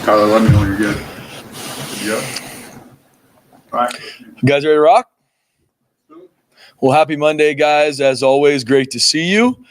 Tyler, let me know when you're good. Good to go? All right. You guys ready to rock? Well, happy Monday, guys. As always, great to see you.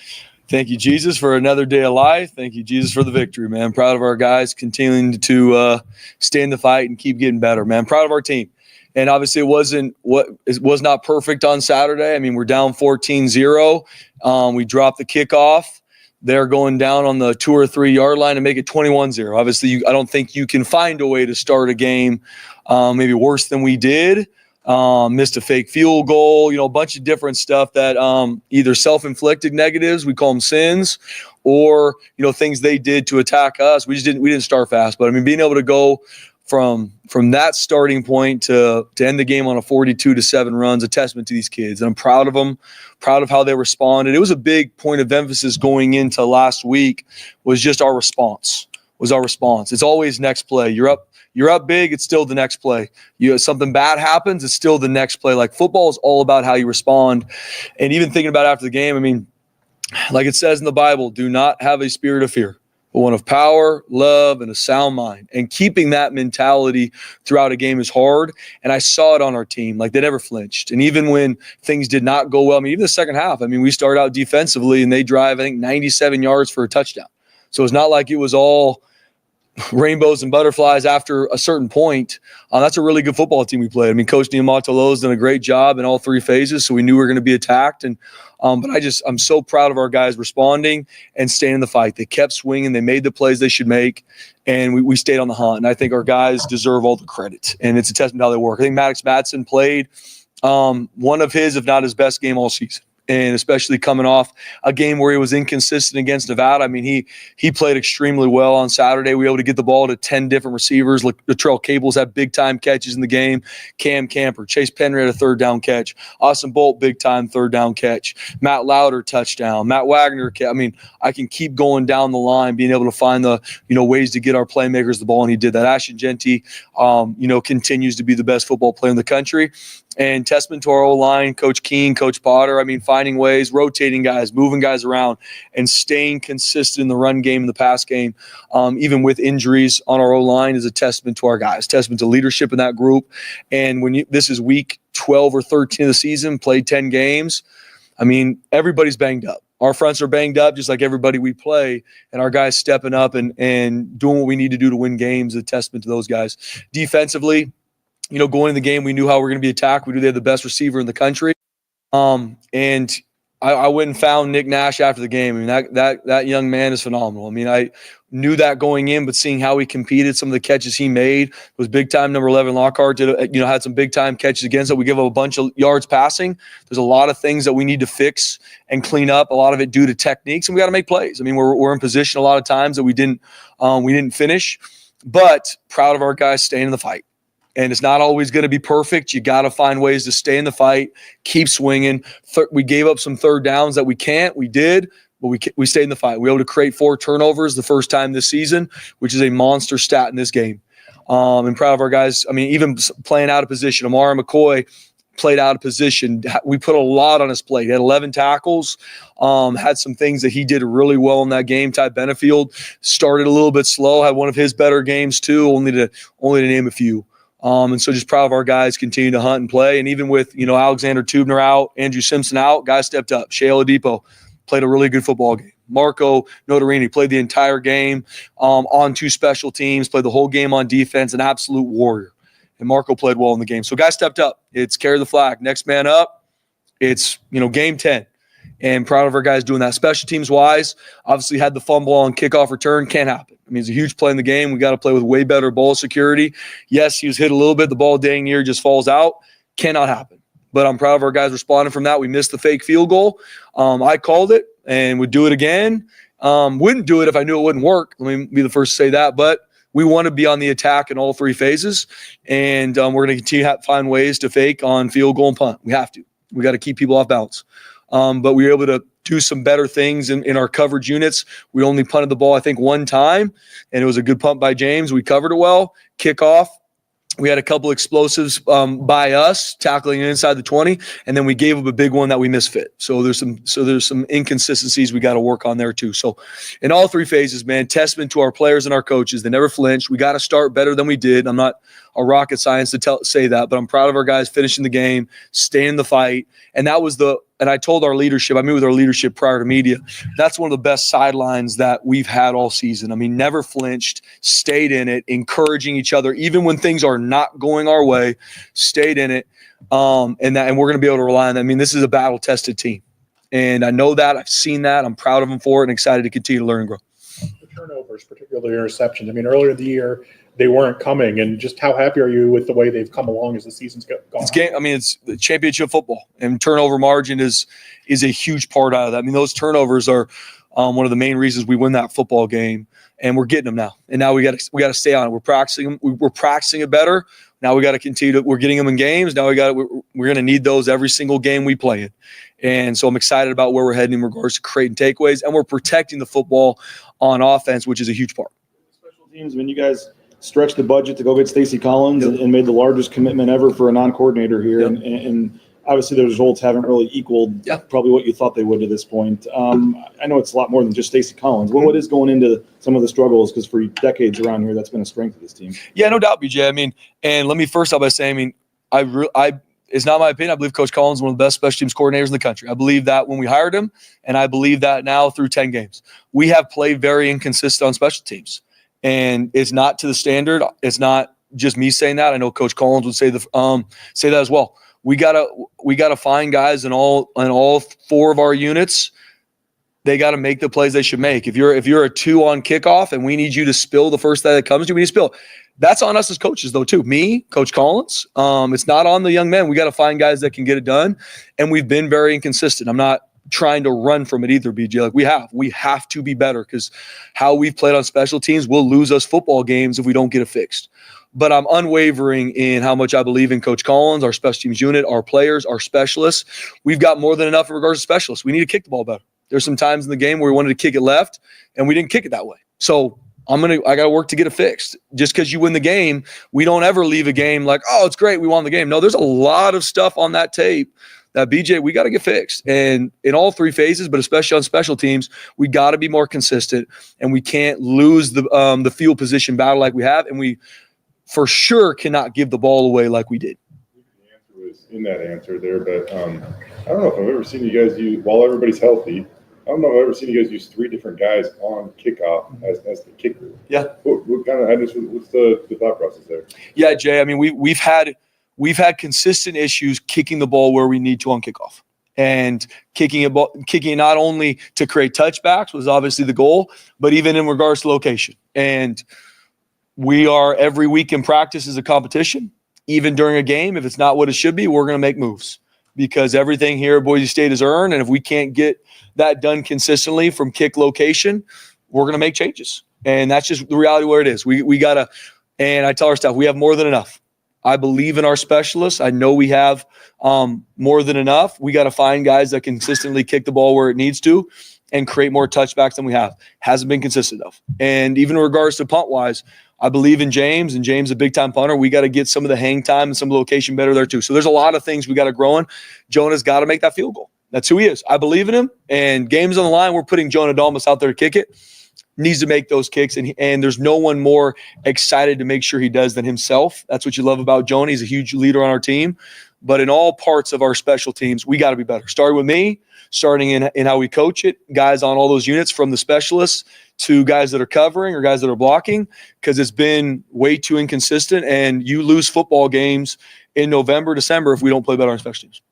Thank you, Jesus, for another day of life. Thank you, Jesus, for the victory, man. Proud of our guys continuing to stay in the fight and keep getting better, man. Proud of our team. And obviously it was not perfect on Saturday. I mean, we're down 14-0. We dropped the kickoff. They're going down on the 2 or 3 yard line and make it 21-0. Obviously, I don't think you can find a way to start a game maybe worse than we did. Missed a fake field goal, a bunch of different stuff that either self-inflicted negatives, we call them sins, or, things they did to attack us. We didn't start fast. But I mean, being able to go from that starting point to end the game on a 42-7 run is a testament to these kids. And I'm proud of them, proud of how they responded. It was a big point of emphasis going into last week was just our response. It's always next play. You're up big, it's still the next play. Something bad happens, it's still the next play. Like football is all about how you respond. And even thinking about after the game, I mean, like it says in the Bible, do not have a spirit of fear, but one of power, love, and a sound mind. And keeping that mentality throughout a game is hard. And I saw it on our team. Like they never flinched. And even when things did not go well, I mean, even the second half, I mean, we started out defensively and they drive, I think, 97 yards for a touchdown. So it's not like it was all rainbows and butterflies after a certain point. That's a really good football team we played. I mean, Coach Niamatolo's done a great job in all 3 phases, so we knew we were going to be attacked. And but I'm so proud of our guys responding and staying in the fight. They kept swinging. They made the plays they should make, and we stayed on the hunt. And I think our guys deserve all the credit, and it's a testament to how they work. I think Maddox Madsen played one of his, if not his best game all season. And especially coming off a game where he was inconsistent against Nevada. I mean, he played extremely well on Saturday. We were able to get the ball to 10 different receivers. Like Latrell Cables had big-time catches in the game. Cam Camper. Chase Penry had a third-down catch. Austin Bolt, big-time third-down catch. Matt Lauder, touchdown. Matt Wagner, I mean, I can keep going down the line, being able to find the, ways to get our playmakers the ball, and he did that. Ashton Jeanty, continues to be the best football player in the country. And testament to our O-line, Coach Keene, Coach Potter, I mean, finding ways, rotating guys, moving guys around, and staying consistent in the run game and the pass game, even with injuries on our O-line, is a testament to our guys, testament to leadership in that group. And this is week 12 or 13 of the season, played 10 games, I mean, everybody's banged up. Our fronts are banged up just like everybody we play, and our guys stepping up and doing what we need to do to win games is a testament to those guys. Defensively, going in the game, we knew how we were going to be attacked. We knew they had the best receiver in the country. And I went and found Nick Nash after the game. I mean, that young man is phenomenal. I mean, I knew that going in, but seeing how he competed, some of the catches he made was big time. Number 11 Lockhart had some big time catches against it. We give up a bunch of yards passing. There's a lot of things that we need to fix and clean up. A lot of it due to techniques, and we got to make plays. I mean, we're in position a lot of times that we didn't finish, but proud of our guys staying in the fight. And it's not always going to be perfect. You got to find ways to stay in the fight, keep swinging. We gave up some third downs that we did, but we stayed in the fight. We were able to create 4 turnovers the first time this season, which is a monster stat in this game. And proud of our guys. I mean, even playing out of position. Amari McCoy played out of position. We put a lot on his plate. He had 11 tackles, had some things that he did really well in that game. Ty Benefield started a little bit slow, had one of his better games too, only to name a few. And so just proud of our guys continue to hunt and play. And even with, Alexander Tubner out, Andrew Simpson out, guys stepped up. Shea Oladipo played a really good football game. Marco Notarini played the entire game on 2 special teams, played the whole game on defense, an absolute warrior. And Marco played well in the game. So guys stepped up. It's carry the flag. Next man up. It's, game 10. And proud of our guys doing that. Special teams wise, obviously had the fumble on kickoff return. Can't happen. I mean, it's a huge play in the game. We got to play with way better ball security. Yes, he was hit a little bit. The ball dang near just falls out. Cannot happen. But I'm proud of our guys responding from that. We missed the fake field goal. I called it and would do it again. Wouldn't do it if I knew it wouldn't work. Let me be the first to say that. But we want to be on the attack in all 3 phases. And we're going to continue to find ways to fake on field goal and punt. We have to. We got to keep people off balance. But we were able to do some better things in our coverage units. We only punted the ball, I think, 1 time, and it was a good punt by James. We covered it well. Kickoff, We had a couple explosives by us tackling inside the 20, and then we gave up a big one that we misfit. So there's some inconsistencies we got to work on there too. So in all three phases, man, testament to our players and our coaches. They never flinched. We got to start better than we did. I'm not a rocket science to say that, but I'm proud of our guys finishing the game, staying in the fight, and that was and I told our leadership, I meet with our leadership prior to media, that's one of the best sidelines that we've had all season. I mean, never flinched, stayed in it, encouraging each other, even when things are not going our way, stayed in it. And we're going to be able to rely on that. I mean, this is a battle-tested team. And I know that. I've seen that. I'm proud of them for it and excited to continue to learn and grow. The turnovers, particularly interceptions. I mean, earlier in the year, they weren't coming. And just how happy are you with the way they've come along as the season's gone on? It's championship football, and turnover margin is a huge part of that. I mean, those turnovers are one of the main reasons we win that football game, and we're getting them now. And now we got to stay on it. We're practicing them. We're practicing it better. Now we got to continue we're getting them in games. Now we're going to need those every single game we play in. And so I'm excited about where we're heading in regards to creating takeaways, and we're protecting the football on offense, which is a huge part. Special teams, I mean, you guys stretched the budget to go get Stacey Collins and made the largest commitment ever for a non-coordinator here. Yep. And obviously the results haven't really equaled probably what you thought they would to this point. I know it's a lot more than just Stacey Collins. What is going into some of the struggles? Because for decades around here, that's been a strength of this team. Yeah, no doubt, BJ. I mean, and let me first start by saying, it's not my opinion. I believe Coach Collins is one of the best special teams coordinators in the country. I believe that when we hired him, and I believe that now through 10 games. We have played very inconsistent on special teams. And it's not to the standard. It's not just me saying that. I know Coach Collins would say that as well. We gotta find guys in all four of our units. They got to make the plays they should make. If you're a 2 on kickoff and we need you to spill the first that comes to you, we need to spill. That's on us as coaches though too. Me, Coach Collins. It's not on the young men. We got to find guys that can get it done. And we've been very inconsistent. I'm not trying to run from it either, BJ. Like we have to be better, because how we've played on special teams will lose us football games if we don't get it fixed. But I'm unwavering in how much I believe in Coach Collins, our special teams unit, our players, our specialists. We've got more than enough in regards to specialists. We need to kick the ball better. There's some times in the game where we wanted to kick it left and we didn't kick it that way. So I got to work to get it fixed. Just because you win the game, we don't ever leave a game like, oh, it's great, we won the game. No, there's a lot of stuff on that tape that, BJ, we got to get fixed. And in all three phases, but especially on special teams, we got to be more consistent, and we can't lose the field position battle like we have, and we for sure cannot give the ball away like we did. The answer was in that answer there, but I don't know if I've ever seen you guys use, while everybody's healthy, I don't know if I've ever seen you guys use 3 different guys on kickoff as the kicker. Yeah. What kind of, what's the thought process there? Yeah, Jay. I mean, we've had consistent issues kicking the ball where we need to on kickoff, and kicking it not only to create touchbacks was obviously the goal, but even in regards to location. And we are, every week in practice is a competition. Even during a game, if it's not what it should be, we're going to make moves, because everything here at Boise State is earned. And if we can't get that done consistently from kick location, we're going to make changes. And that's just the reality where it is. We got to, and I tell our staff, we have more than enough. I believe in our specialists. I know we have more than enough. We got to find guys that consistently kick the ball where it needs to and create more touchbacks than we have. Hasn't been consistent enough. And even in regards to punt-wise, I believe in James, and James is a big-time punter. We got to get some of the hang time and some location better there too. So there's a lot of things we got to grow in. Jonah's got to make that field goal. That's who he is. I believe in him. And games on the line, we're putting Jonah Dalmas out there to kick it. Needs to make those kicks, and there's no one more excited to make sure he does than himself. That's what you love about Jonah. He's a huge leader on our team. But in all parts of our special teams, we got to be better. Starting with me, starting in how we coach it, guys on all those units, from the specialists to guys that are covering or guys that are blocking, because it's been way too inconsistent, and you lose football games in November, December if we don't play better on special teams.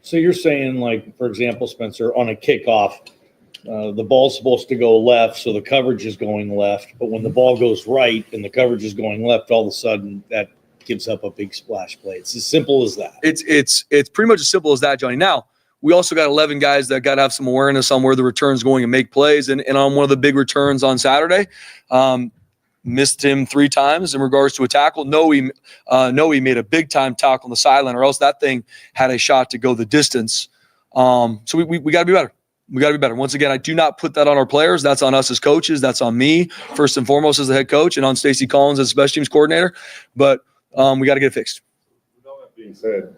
So you're saying, like, for example, Spencer, on a kickoff, the ball's supposed to go left, so the coverage is going left. But when the ball goes right and the coverage is going left, all of a sudden that gives up a big splash play. It's as simple as that. It's pretty much as simple as that, Johnny. Now, we also got 11 guys that got to have some awareness on where the return's going and make plays. And on one of the big returns on Saturday, missed him 3 times in regards to a tackle. He made a big-time tackle on the sideline, or else that thing had a shot to go the distance. So we got to be better. We got to be better. Once again, I do not put that on our players. That's on us as coaches. That's on me, first and foremost, as the head coach, and on Stacey Collins as special teams coordinator. But we got to get it fixed. With all that being said,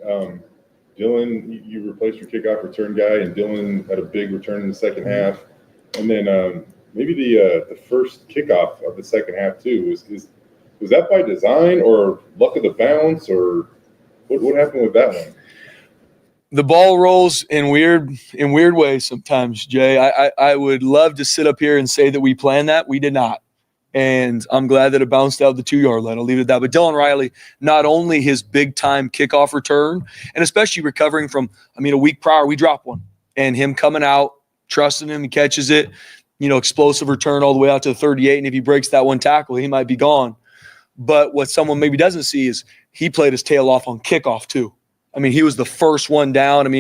Dylan, you replaced your kickoff return guy, and Dylan had a big return in the second half. And then maybe the first kickoff of the second half too. Was that by design or luck of the bounce, or what happened with that one? The ball rolls in weird ways sometimes, Jay. I would love to sit up here and say that we planned that. We did not. And I'm glad that it bounced out the 2-yard line. I'll leave it at that. But Dylan Riley, not only his big-time kickoff return, and especially recovering from, a week prior, we dropped one. And him coming out, trusting him, he catches it, explosive return all the way out to the 38. And if he breaks that one tackle, he might be gone. But what someone maybe doesn't see is he played his tail off on kickoff too. He was the first one down.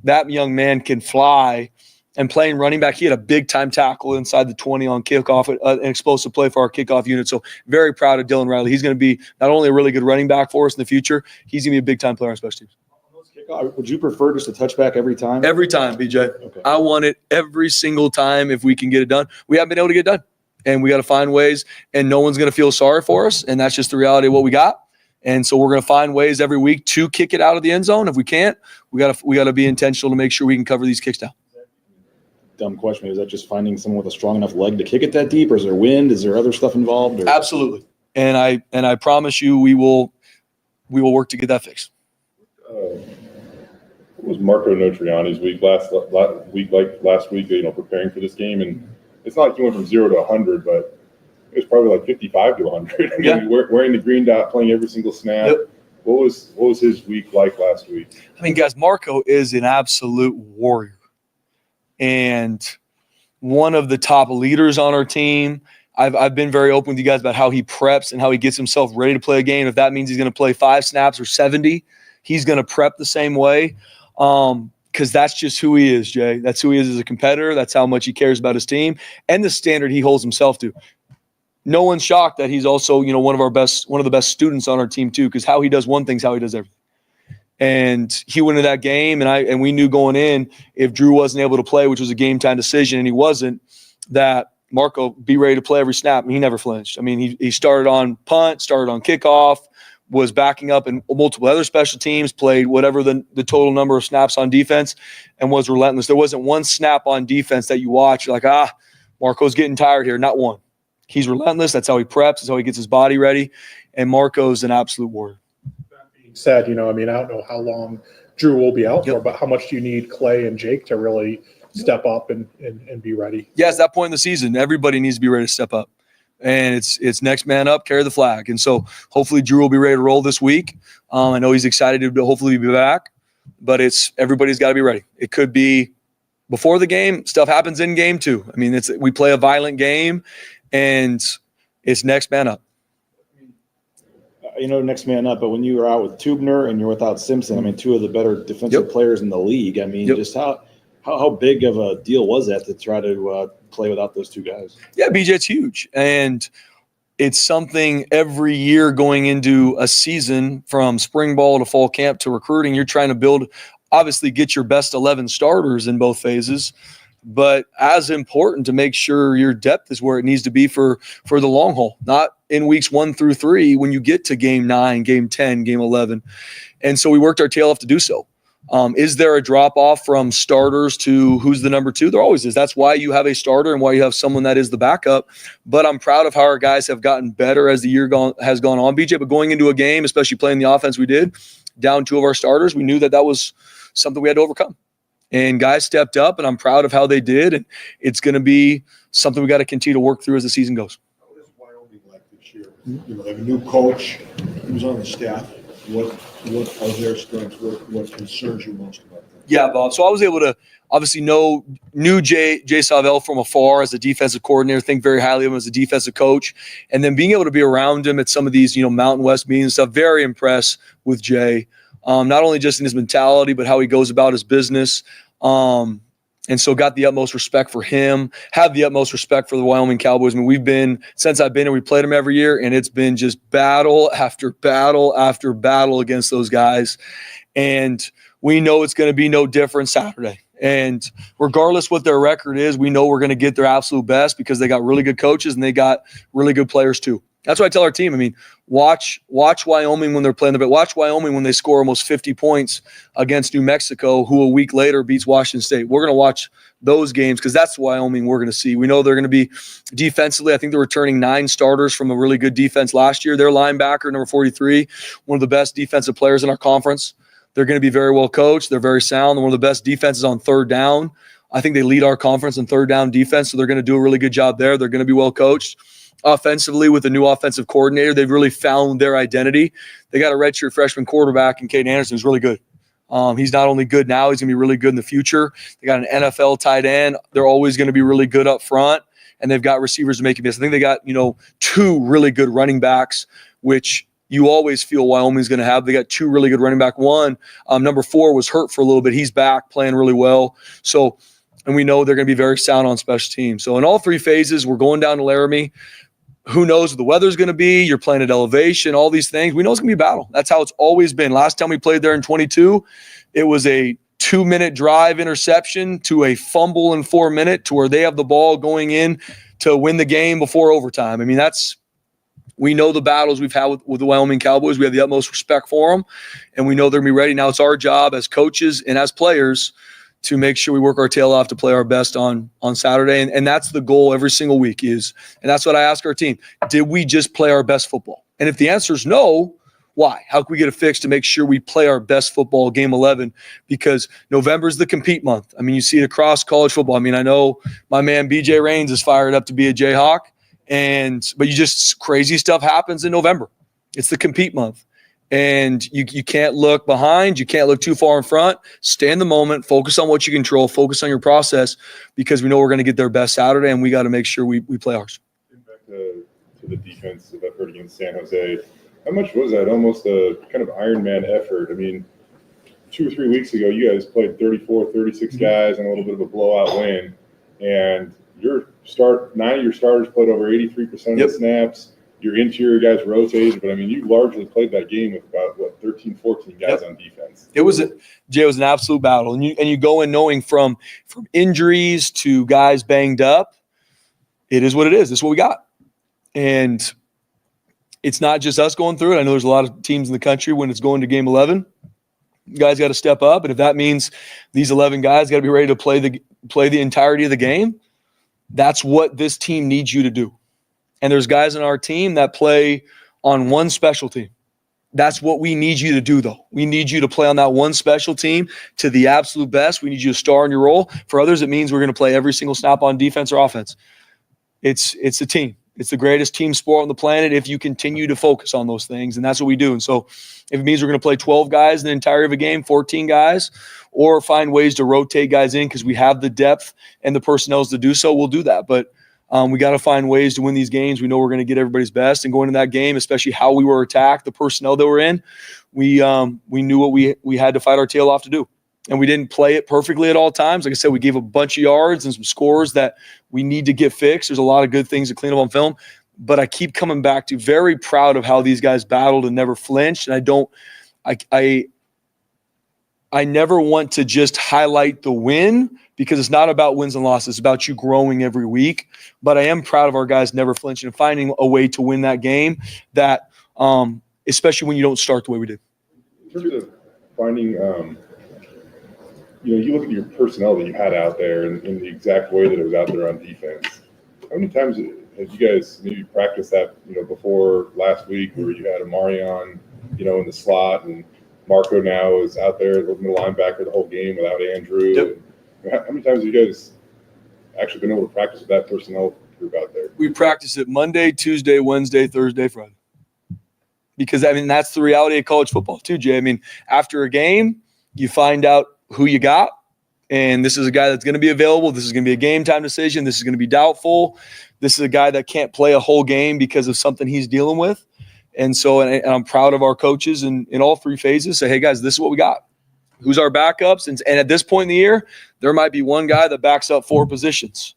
That young man can fly. And playing running back, he had a big-time tackle inside the 20 on kickoff, an explosive play for our kickoff unit. So very proud of Dylan Riley. He's going to be not only a really good running back for us in the future, he's going to be a big-time player on special teams. Would you prefer just a touchback every time? Every time, BJ. Okay. I want it every single time if we can get it done. We haven't been able to get it done, and we got to find ways, and no one's going to feel sorry for us, and that's just the reality of what we got. And so we're going to find ways every week to kick it out of the end zone. If we can't, we got to be intentional to make sure we can cover these kicks down. Dumb question. Is that just finding someone with a strong enough leg to kick it that deep, or is there wind? Is there other stuff involved? Or? Absolutely. And I promise you we will work to get that fixed. What was Marco Notriani's week last week, preparing for this game? And it's not like he went from 0 to 100, but it was probably like 55 to 100. Wearing the green dot, playing every single snap. Yep. What was his week like last week? Guys, Marco is an absolute warrior. And one of the top leaders on our team. I've been very open with you guys about how he preps and how he gets himself ready to play a game. If that means he's going to play 5 snaps or 70, he's going to prep the same way because that's just who he is, Jay. That's who he is as a competitor. That's how much he cares about his team and the standard he holds himself to. No one's shocked that he's also, one of the best students on our team too, because how he does one thing is how he does everything. And he went into that game, and we knew going in, if Drew wasn't able to play, which was a game time decision, and he wasn't, that Marco be ready to play every snap. And he never flinched. He started on punt, started on kickoff, was backing up in multiple other special teams, played whatever the total number of snaps on defense, and was relentless. There wasn't one snap on defense that you watch, you're like, Marco's getting tired here. Not one. He's relentless. That's how he preps. That's how he gets his body ready. And Marco's an absolute warrior. Said, I don't know how long Drew will be out for, but how much do you need Clay and Jake to really step up and be ready? Yeah, it's that point in the season. Everybody needs to be ready to step up. And it's next man up, carry the flag. And so hopefully Drew will be ready to roll this week. I know he's excited to hopefully be back, but everybody's got to be ready. It could be before the game. Stuff happens in game too. We play a violent game, and it's next man up. Next man up, but when you were out with Tubner and you're without Simpson, 2 of the better defensive players in the league. Just how big of a deal was that to try to play without those 2 guys? Yeah, BJ, it's huge. And it's something every year going into a season from spring ball to fall camp to recruiting. You're trying to obviously get your best 11 starters in both phases, but as important to make sure your depth is where it needs to be for the long haul, not in weeks 1 through 3 when you get to game 9, game 10, game 11. And so we worked our tail off to do so. Is there a drop off from starters to who's the number 2? There always is. That's why you have a starter and why you have someone that is the backup. But I'm proud of how our guys have gotten better as the year has gone on, BJ. But going into a game, especially playing the offense we did, down 2 of our starters, we knew that was something we had to overcome. And guys stepped up, and I'm proud of how they did. And it's going to be something we got to continue to work through as the season goes. What is Wyoming like this year? They have a new coach who's on the staff. What are their strengths? What concerns you most about them? Yeah, Bob. So I was able to obviously knew Jay Savell from afar as a defensive coordinator, think very highly of him as a defensive coach. And then being able to be around him at some of these, Mountain West meetings and stuff, very impressed with Jay. Not only just in his mentality, but how he goes about his business. And so got the utmost respect for him, have the utmost respect for the Wyoming Cowboys. Since I've been here, we played them every year, and it's been just battle after battle after battle against those guys. And we know it's going to be no different Saturday. And regardless what their record is, we know we're going to get their absolute best because they got really good coaches and they got really good players too. That's what I tell our team. I mean, watch Wyoming when they're playing watch Wyoming when they score almost 50 points against New Mexico, who a week later beats Washington State. We're going to watch those games because that's Wyoming we're going to see. We know they're going to be defensively. I think they're returning 9 starters from a really good defense last year. Their linebacker, number 43, one of the best defensive players in our conference. They're going to be very well coached. They're very sound. They're one of the best defenses on third down. I think they lead our conference in third down defense, so they're going to do a really good job there. They're going to be well coached. Offensively, with a new offensive coordinator, they've really found their identity. They got a redshirt freshman quarterback in Caden Anderson who's really good. He's not only good now, he's going to be really good in the future. They got an NFL tight end. They're always going to be really good up front, and they've got receivers to make it miss. I think they got 2 really good running backs, which you always feel Wyoming's going to have. They got 2 really good running back. One, number 4, was hurt for a little bit. He's back playing really well. So, and we know they're going to be very sound on special teams. So in all 3 phases, we're going down to Laramie. Who knows what the weather's going to be? You're playing at elevation, all these things. We know it's going to be a battle. That's how it's always been. Last time we played there in 22, it was a 2-minute drive interception to a fumble in 4 minutes to where they have the ball going in to win the game before overtime. I mean, we know the battles we've had with the Wyoming Cowboys. We have the utmost respect for them, and we know they're going to be ready. Now it's our job as coaches and as players to make sure we work our tail off to play our best on Saturday. And that's the goal every single week and that's what I ask our team. Did we just play our best football? And if the answer is no, why? How can we get it fixed to make sure we play our best football game 11? Because November is the compete month. I mean, you see it across college football. I mean, I know my man BJ Raines is fired up to be a Jayhawk, but crazy stuff happens in November. It's the compete month. And you can't look behind. You can't look too far in front. Stay in the moment. Focus on what you control. Focus on your process because we know we're going to get their best Saturday, and we got to make sure we play ours. Back to the defensive effort against San Jose, how much was that? Almost a kind of Ironman effort. I mean, 2 or 3 weeks ago, you guys played 34, 36 guys and a little bit of a blowout win, and 9 of your starters played over 83% of the snaps. Your interior guys rotated, but I mean, you largely played that game with about 13, 14 guys on defense. It was an absolute battle, and you go in knowing from injuries to guys banged up. It is what it is. This is what we got, and it's not just us going through it. I know there's a lot of teams in the country when it's going to game 11. You guys got to step up, and if that means these 11 guys got to be ready to play the entirety of the game, that's what this team needs you to do. And there's guys on our team that play on one special team. That's what we need you to do, though. We need you to play on that one special team to the absolute best. We need you to star in your role. For others, it means we're going to play every single snap on defense or offense. It's a team. It's the greatest team sport on the planet if you continue to focus on those things, and that's what we do. And so if it means we're going to play 12 guys in the entirety of a game, 14 guys, or find ways to rotate guys in because we have the depth and the personnel to do so, we'll do that. But we got to find ways to win these games. We know we're going to get everybody's best, and going into that game, especially how we were attacked, the personnel that we're in, we knew what we had to fight our tail off to do. And we didn't play it perfectly at all times. Like I said, we gave a bunch of yards and some scores that we need to get fixed. There's a lot of good things to clean up on film, but I keep coming back to very proud of how these guys battled and never flinched. And I never want to just highlight the win because it's not about wins and losses. It's about you growing every week. But I am proud of our guys never flinching and finding a way to win that game, that especially when you don't start the way we did. In terms of finding, you look at your personnel that you had out there in the exact way that it was out there on defense. How many times have you guys maybe practiced that, before last week where you had Amarion, in the slot, and Marco now is out there, the middle linebacker the whole game without Andrew? Yep. How many times have you guys actually been able to practice with that personnel group out there? We practice it Monday, Tuesday, Wednesday, Thursday, Friday. Because, that's the reality of college football too, Jay. After a game, you find out who you got, and this is a guy that's going to be available. This is going to be a game time decision. This is going to be doubtful. This is a guy that can't play a whole game because of something he's dealing with. And so, and I'm proud of our coaches in all 3 phases. Say, hey guys, this is what we got. Who's our backups? And at this point in the year, there might be one guy that backs up 4 positions.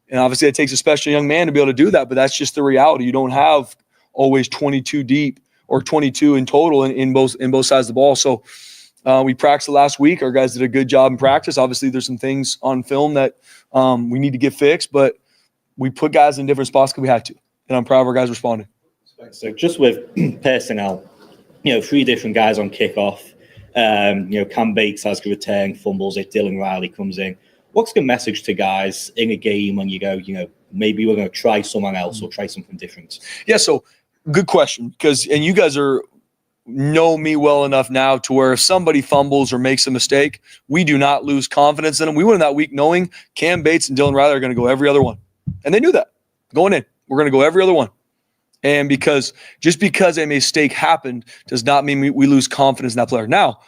And obviously it takes a special young man to be able to do that, but that's just the reality. You don't have always 22 deep or 22 in total in both sides of the ball. So we practiced last week. Our guys did a good job in practice. Obviously there's some things on film that we need to get fixed, but we put guys in different spots because we had to. And I'm proud of our guys responding. So just with personnel, 3 different guys on kickoff. Cam Bates has to return, fumbles it. Dylan Riley comes in. What's the message to guys in a game when you go, maybe we're going to try someone else or try something different? Yeah, so good question, and you guys know me well enough now to where if somebody fumbles or makes a mistake, we do not lose confidence in them. We went in that week knowing Cam Bates and Dylan Riley are going to go every other one. And they knew that going in. We're going to go every other one. And just because a mistake happened does not mean we lose confidence in that player. Now,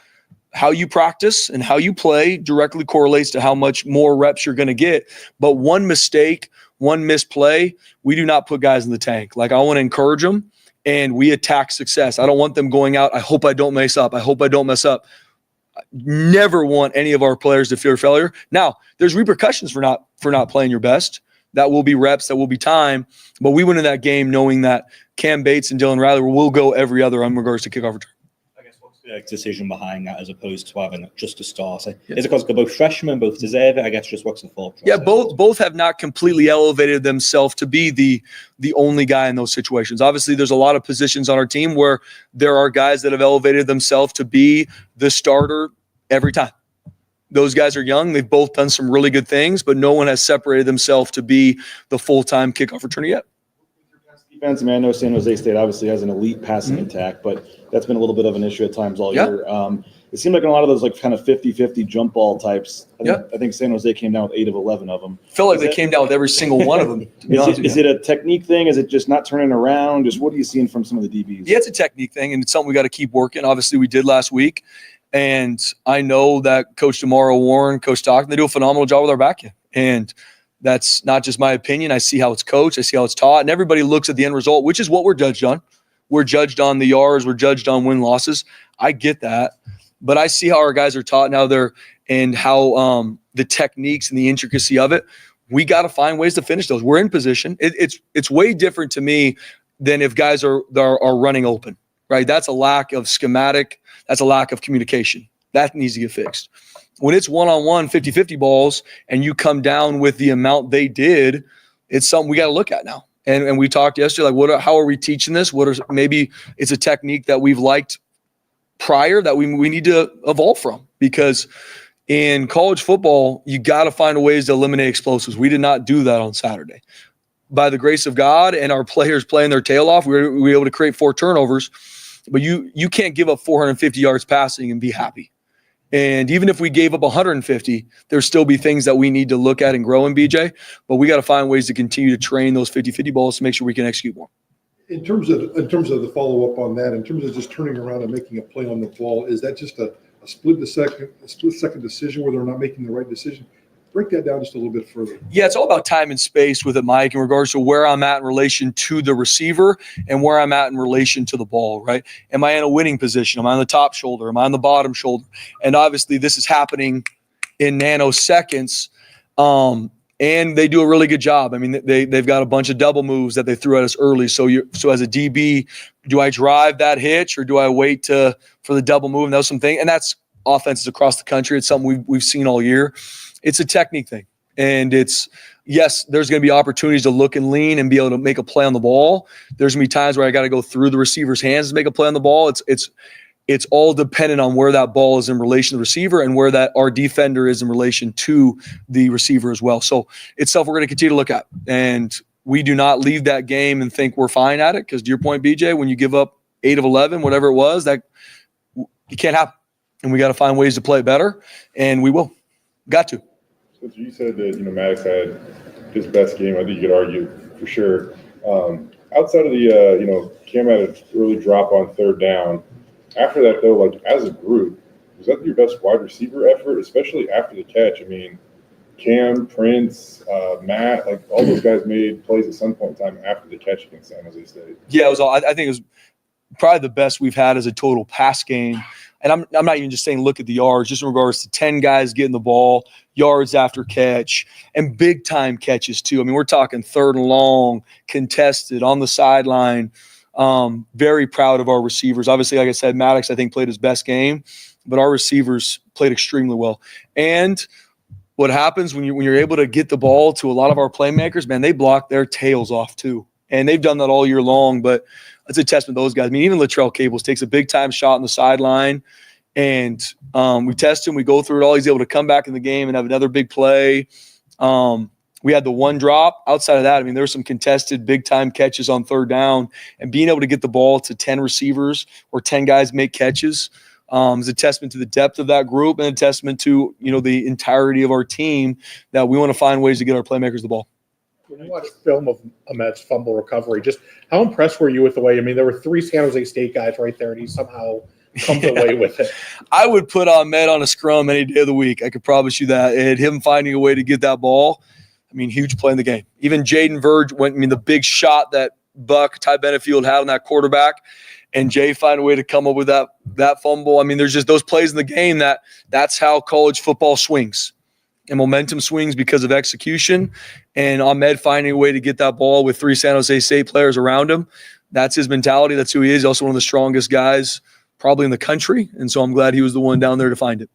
how you practice and how you play directly correlates to how much more reps you're going to get. But one mistake, one misplay, we do not put guys in the tank. Like, I want to encourage them, and we attack success. I don't want them going out, I hope I don't mess up. I hope I don't mess up. I never want any of our players to fear failure. Now, there's repercussions for not playing your best. That will be reps, that will be time. But we went in that game knowing that Cam Bates and Dylan Riley will go every other in regards to kickoff return. I guess what's the decision behind that as opposed to having just a starter? Is it because they're both freshmen, both deserve it? I guess just what's the thought process? Yeah, both have not completely elevated themselves to be the only guy in those situations. Obviously, there's a lot of positions on our team where there are guys that have elevated themselves to be the starter every time. Those guys are young. They've both done some really good things, but no one has separated themselves to be the full-time kickoff returner yet. Defense, I know San Jose State obviously has an elite passing attack, but that's been a little bit of an issue at times all year. It seemed like in a lot of those kind of 50-50 jump ball types, I think San Jose came down with 8 of 11 of them. Felt like they came down with every single one of them. Is it a technique thing? Is it just not turning around? Just what are you seeing from some of the DBs? Yeah, it's a technique thing, and it's something we got to keep working. Obviously, we did last week. And I know that Coach DeMauro Warren, Coach Stockton, they do a phenomenal job with our back end. And that's not just my opinion. I see how it's coached. I see how it's taught. And everybody looks at the end result, which is what we're judged on. We're judged on the yards. We're judged on win-losses. I get that. But I see how our guys are taught now and how the techniques and the intricacy of it. We got to find ways to finish those. We're in position. It's way different to me than if guys are running open, right? That's a lack of schematic. That's a lack of communication. That needs to get fixed. When it's one-on-one 50-50 balls and you come down with the amount they did, it's something we got to look at now. And we talked yesterday, like, how are we teaching this? Maybe it's a technique that we've liked prior that we need to evolve from, because in college football, you got to find ways to eliminate explosives. We did not do that on Saturday. By the grace of God and our players playing their tail off, we were able to create 4 turnovers. But you can't give up 450 yards passing and be happy. And even if we gave up 150, there'll still be things that we need to look at and grow in, BJ. But we got to find ways to continue to train those 50-50 balls to make sure we can execute more. In terms of the follow-up on that, in terms of just turning around and making a play on the ball, is that just a split-second decision where they're not making the right decision? Break that down just a little bit further. Yeah, it's all about time and space with it, Mike, in regards to where I'm at in relation to the receiver and where I'm at in relation to the ball, right? Am I in a winning position? Am I on the top shoulder? Am I on the bottom shoulder? And obviously this is happening in nanoseconds, and they do a really good job. I mean, they've got a bunch of double moves that they threw at us early. So as a DB, do I drive that hitch or do I wait for the double move? And that was something, and that's offenses across the country. It's something we've seen all year. It's a technique thing. And there's going to be opportunities to look and lean and be able to make a play on the ball. There's going to be times where I got to go through the receiver's hands to make a play on the ball. It's all dependent on where that ball is in relation to the receiver and where that our defender is in relation to the receiver as well. So it's stuff we're going to continue to look at. And we do not leave that game and think we're fine at it, because to your point, BJ, when you give up 8 of 11, whatever it was, that it can't happen. And we got to find ways to play better, and we will. Got to. So you said that, Maddox had his best game. I think you could argue for sure. Outside of the, Cam had an early drop on 3rd down. After that, though, like as a group, was that your best wide receiver effort, especially after the catch? I mean, Cam, Prince, Matt, like all those guys made plays at some point in time after the catch against San Jose State. Yeah, it was all. I think it was probably the best we've had as a total pass game. And I'm not even just saying look at the yards, just in regards to 10 guys getting the ball, yards after catch, and big-time catches too. I mean, we're talking 3rd and long, contested, on the sideline. Very proud of our receivers. Obviously, like I said, Maddox, I think, played his best game, but our receivers played extremely well. And what happens when you're able to get the ball to a lot of our playmakers, man, they block their tails off too. And they've done that all year long. But that's a testament to those guys. I mean, even Latrell Cables takes a big-time shot on the sideline, and we test him. We go through it all. He's able to come back in the game and have another big play. We had the one drop. Outside of that, I mean, there were some contested big-time catches on third down, and being able to get the ball to 10 receivers or 10 guys make catches is a testament to the depth of that group and a testament to, the entirety of our team that we want to find ways to get our playmakers the ball. When you watch film of Ahmed's fumble recovery, just how impressed were you with the way? I mean, there were 3 San Jose State guys right there, and he somehow comes away with it. I would put Ahmed on a scrum any day of the week. I could promise you that. And him finding a way to get that ball, I mean, huge play in the game. Even Jaden Verge the big shot that Ty Benefield had on that quarterback, and Jay find a way to come up with that fumble. I mean, there's just those plays in the game that's how college football swings. And momentum swings because of execution. And Ahmed finding a way to get that ball with 3 San Jose State players around him. That's his mentality. That's who he is. He's also one of the strongest guys probably in the country. And so I'm glad he was the one down there to find it.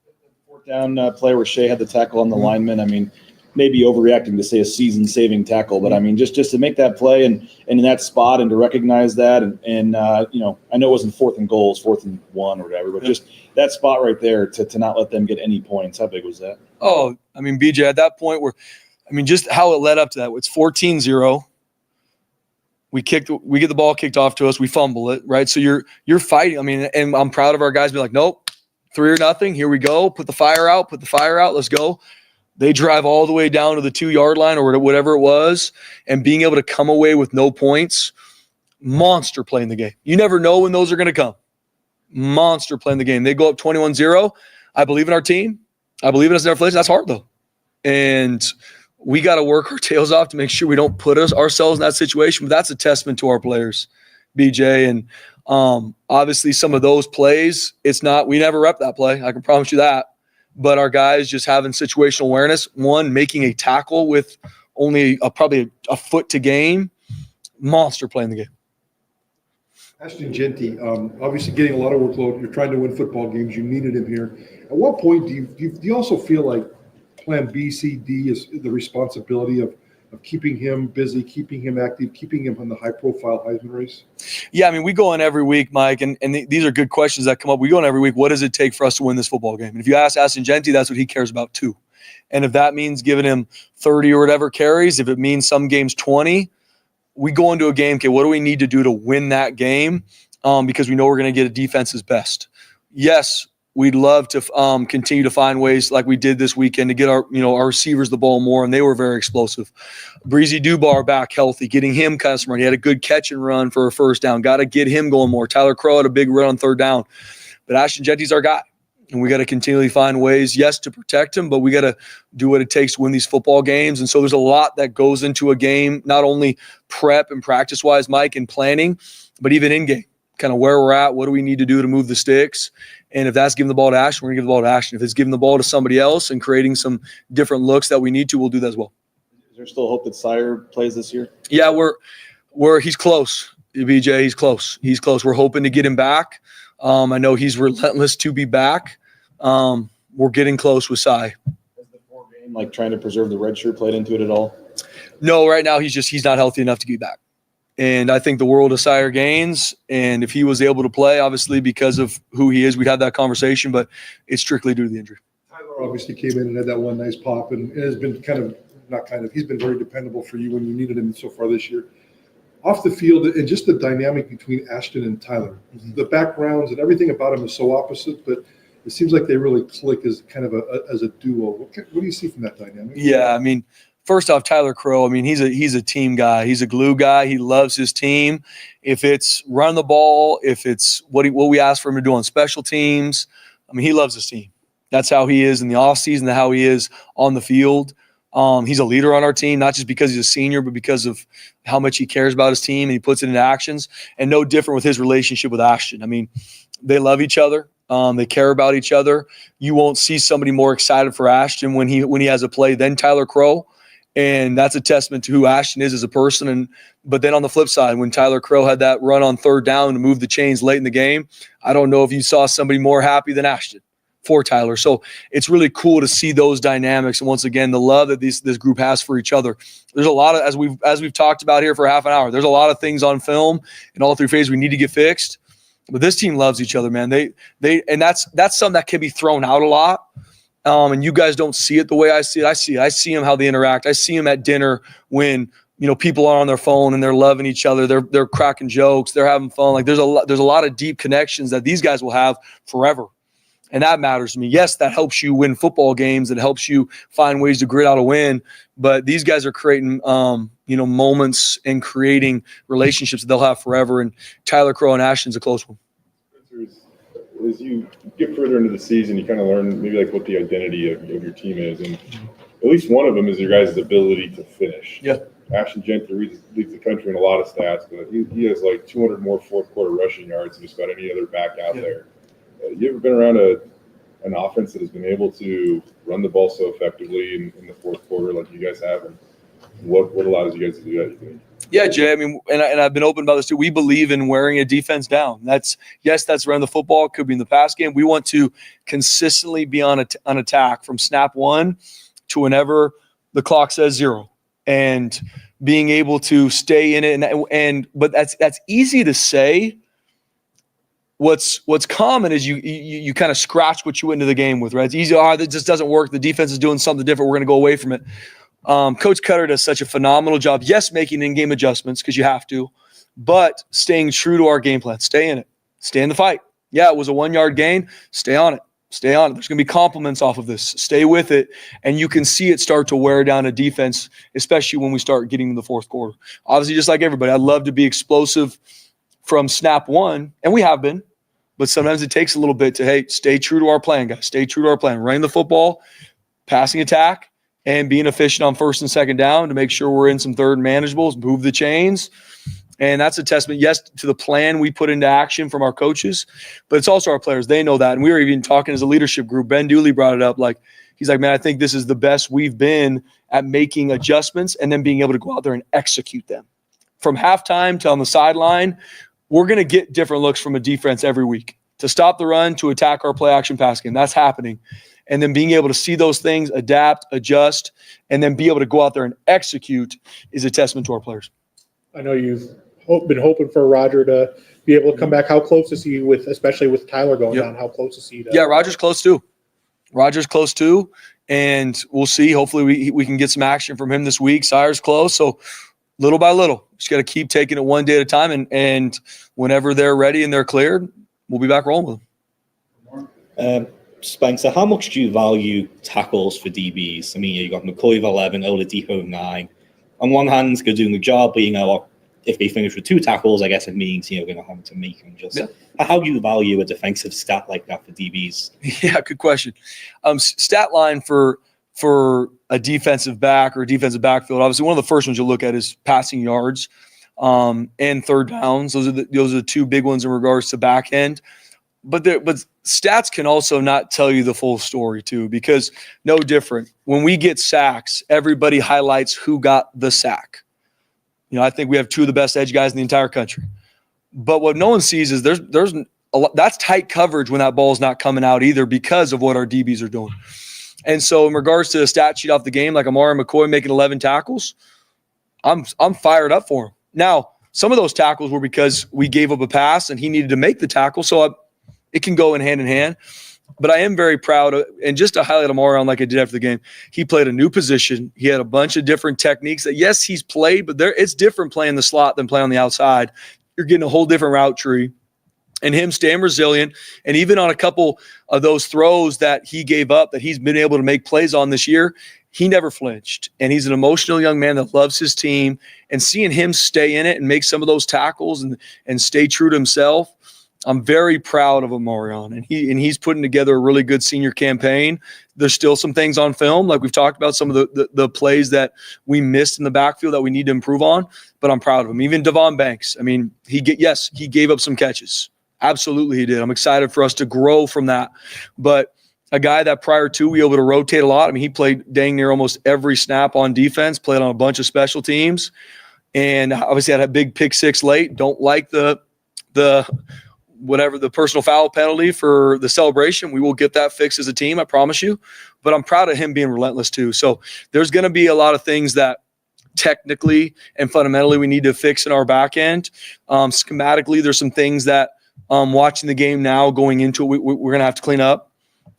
Fourth down play where Shea had the tackle on the lineman. I mean, maybe overreacting to say a season-saving tackle, but I mean, just to make that play and in that spot and to recognize that and I know it wasn't 4th and goal, 4th and 1 or whatever, but just that spot right there to not let them get any points. How big was that? Oh, I mean, BJ, at that point just how it led up to that. It's 14-0. We get the ball kicked off to us. We fumble it, right? So you're fighting. I mean, and I'm proud of our guys being like, nope, 3-0. Here we go. Put the fire out. Let's go. They drive all the way down to the 2-yard line or whatever it was, and being able to come away with no points, monster play in the game. You never know when those are going to come. Monster play in the game. They go up 21-0. I believe in our team. I believe in us in our place. That's hard, though. And we got to work our tails off to make sure we don't put ourselves in that situation. But that's a testament to our players, BJ. And obviously some of those plays, we never rep that play. I can promise you that. But our guys just having situational awareness, one, making a tackle with only probably a foot to gain, monster play in the game. Ashton Jeanty, obviously getting a lot of workload. You're trying to win football games. You needed him here. At what point do you also feel like plan B, C, D is the responsibility of keeping him busy, keeping him active, keeping him on the high-profile Heisman race? Yeah, I mean, we go in every week, Mike, and these are good questions that come up. We go in every week. What does it take for us to win this football game? And if you ask Ashton Jeanty, that's what he cares about too. And if that means giving him 30 or whatever carries, if it means some games 20, we go into a game, okay, what do we need to do to win that game? Because we know we're going to get a defense's best. Yes, we'd love to continue to find ways like we did this weekend to get our receivers the ball more, and they were very explosive. Breezy Dubar back healthy, getting him kind of smart. He had a good catch and run for a first down. Got to get him going more. Tyler Crow had a big run on third down. But Ashton Jeanty's our guy, and we got to continually find ways, yes, to protect him, but we got to do what it takes to win these football games. And so there's a lot that goes into a game, not only prep and practice-wise, Mike, and planning, but even in-game, kind of where we're at, what do we need to do to move the sticks. And if that's giving the ball to Ashton, we're going to give the ball to Ashton. If it's giving the ball to somebody else and creating some different looks that we need to, we'll do that as well. Is there still hope that Sire plays this year? Yeah, he's close, BJ. He's close. We're hoping to get him back. I know he's relentless to be back. We're getting close with Cy. Has the 4-game, trying to preserve the red shirt played into it at all? No, right now he's not healthy enough to get back. And I think the world of Sire Gaines, and if he was able to play, obviously because of who he is, we'd have that conversation, but it's strictly due to the injury. Tyler obviously came in and had that one nice pop and has been he's been very dependable for you when you needed him so far this year. Off the field, and just the dynamic between Ashton and Tyler, the backgrounds and everything about him is so opposite, but it seems like they really click as kind of as a duo. What do you see from that dynamic? Yeah, I mean, first off, Tyler Crow, I mean, he's a team guy. He's a glue guy. He loves his team. If it's run the ball, if it's what we ask for him to do on special teams, I mean, he loves his team. That's how he is in the offseason, how he is on the field. He's a leader on our team, not just because he's a senior, but because of how much he cares about his team and he puts it into actions. And no different with his relationship with Ashton. I mean, they love each other. They care about each other. You won't see somebody more excited for Ashton when he has a play than Tyler Crow. And that's a testament to who Ashton is as a person. But then on the flip side, when Tyler Crow had that run on third down to move the chains late in the game, I don't know if you saw somebody more happy than Ashton. for Tyler. So it's really cool to see those dynamics. And once again, the love that this group has for each other. There's a lot of, as we've talked about here for half an hour, there's a lot of things on film in all three phases we need to get fixed. But this team loves each other, man. And that's something that can be thrown out a lot. And you guys don't see it the way I see it. I see them how they interact. I see them at dinner when, people are on their phone and they're loving each other. They're cracking jokes. They're having fun. Like there's a lot of deep connections that these guys will have forever. And that matters to me. Yes, that helps you win football games. It helps you find ways to grit out a win. But these guys are creating, moments and creating relationships that they'll have forever. And Tyler Crow and Ashton's a close one. As you get further into the season, you kind of learn maybe like what the identity of your team is. And at least one of them is your guys' ability to finish. Yeah. Ashton Jeanty leads the country in a lot of stats, but he has like 200 more fourth quarter rushing yards than just about any other back out there. You ever been around an offense that has been able to run the ball so effectively in the fourth quarter like you guys have? And what allows you guys to do that, you think? Yeah, Jay, and I've been open about this too. We believe in wearing a defense down. That's around the football. It could be in the pass game. We want to consistently be on attack from snap one to whenever the clock says 0. And being able to stay in it, but that's easy to say. What's common is you kind of scratch what you went into the game with, right? It's easy. That just doesn't work. The defense is doing something different. We're going to go away from it. Coach Koetter does such a phenomenal job. Yes, making in-game adjustments because you have to, but staying true to our game plan. Stay in it. Stay in the fight. Yeah, it was a 1-yard gain. Stay on it. Stay on it. There's going to be compliments off of this. Stay with it. And you can see it start to wear down a defense, especially when we start getting to the fourth quarter. Obviously, just like everybody, I'd love to be explosive from snap one, and we have been. But sometimes it takes a little bit to, stay true to our plan, guys. Stay true to our plan. Running the football, passing attack, and being efficient on first and second down to make sure we're in some third and manageables, move the chains. And that's a testament, yes, to the plan we put into action from our coaches, but it's also our players. They know that. And we were even talking as a leadership group. Ben Dooley brought it up. He's like, man, I think this is the best we've been at making adjustments and then being able to go out there and execute them. From halftime to on the sideline, we're going to get different looks from a defense every week to stop the run, to attack our play action pass game. That's happening. And then being able to see those things, adapt, adjust, and then be able to go out there and execute is a testament to our players. I know you've been hoping for Roger to be able to come back. How close is he especially with Tyler going down? How close is he to? Yeah, Roger's close too. And we'll see. Hopefully we can get some action from him this week. Sire's close. So little by little, just got to keep taking it one day at a time. And whenever they're ready and they're cleared, we'll be back rolling with them. Spencer, how much do you value tackles for DBs? I mean, you got McCoy of 11, Oladipo of 9. On one hand, they're doing the job, but if they finish with 2 tackles, I guess it means they're going to have to make them. How do you value a defensive stat like that for DBs? Yeah, good question. Stat line for a defensive back or a defensive backfield, obviously one of the first ones you look at is passing yards and third downs. Those are the 2 big ones in regards to back end. But stats can also not tell you the full story too, because no different. When we get sacks, everybody highlights who got the sack. I think we have 2 of the best edge guys in the entire country. But what no one sees is there's a lot, that's tight coverage when that ball is not coming out either because of what our DBs are doing. And so in regards to the stat sheet off the game, like Amari McCoy making 11 tackles, I'm fired up for him. Now, some of those tackles were because we gave up a pass and he needed to make the tackle, so it can go in hand. But I am very proud of, and just to highlight Amari on like I did after the game, he played a new position. He had a bunch of different techniques that, yes, he's played, but it's different playing the slot than playing on the outside. You're getting a whole different route tree. And him staying resilient, and even on a couple of those throws that he gave up that he's been able to make plays on this year, he never flinched. And he's an emotional young man that loves his team. And seeing him stay in it and make some of those tackles and stay true to himself, I'm very proud of Amarion, and he's putting together a really good senior campaign. There's still some things on film, like we've talked about, some of the plays that we missed in the backfield that we need to improve on, but I'm proud of him. Even Devon Banks, I mean, he gave up some catches. Absolutely he did. I'm excited for us to grow from that. But a guy that prior to we were able to rotate a lot. I mean, he played dang near almost every snap on defense, played on a bunch of special teams, and obviously had a big pick 6 late. Don't like the whatever the personal foul penalty for the celebration, we will get that fixed as a team, I promise you. But I'm proud of him being relentless too. So there's going to be a lot of things that technically and fundamentally we need to fix in our back end. Schematically, there's some things that watching the game now going into it, we're going to have to clean up.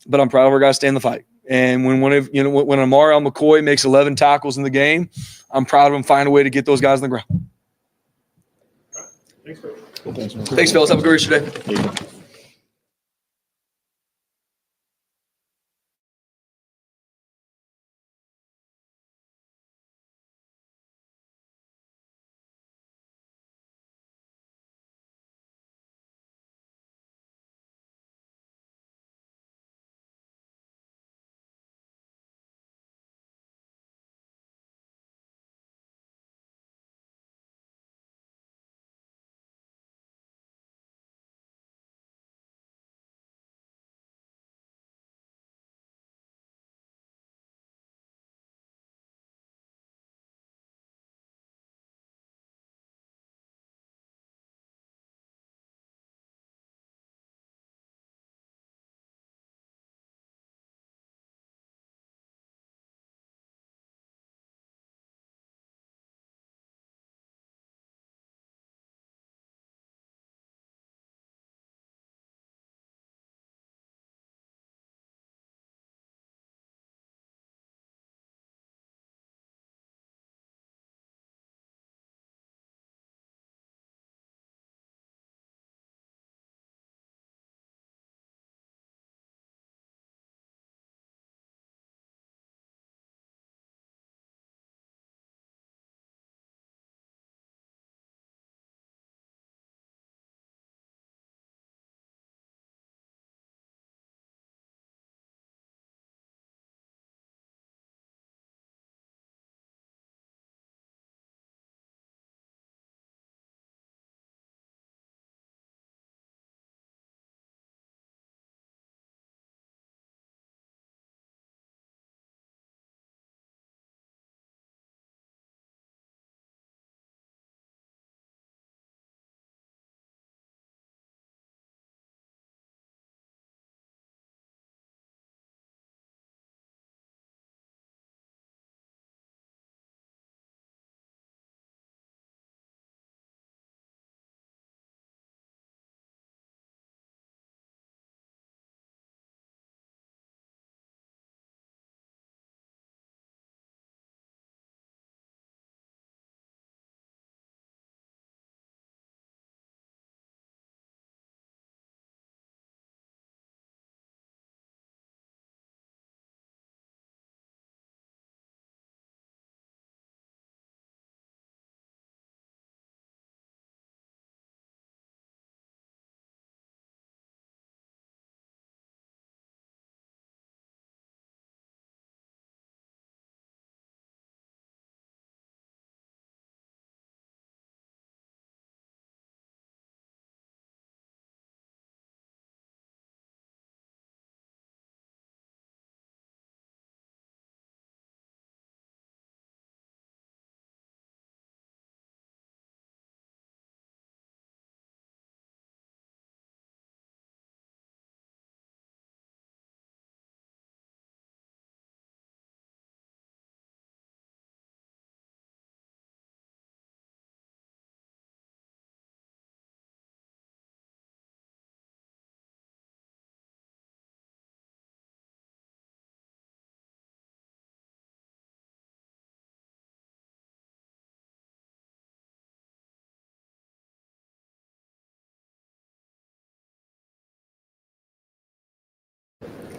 But I'm proud of our guys staying in the fight. And when Amari McCoy makes 11 tackles in the game, I'm proud of him finding a way to get those guys on the ground. Thanks, Phil. Thanks, fellas. Have a great rest of your day.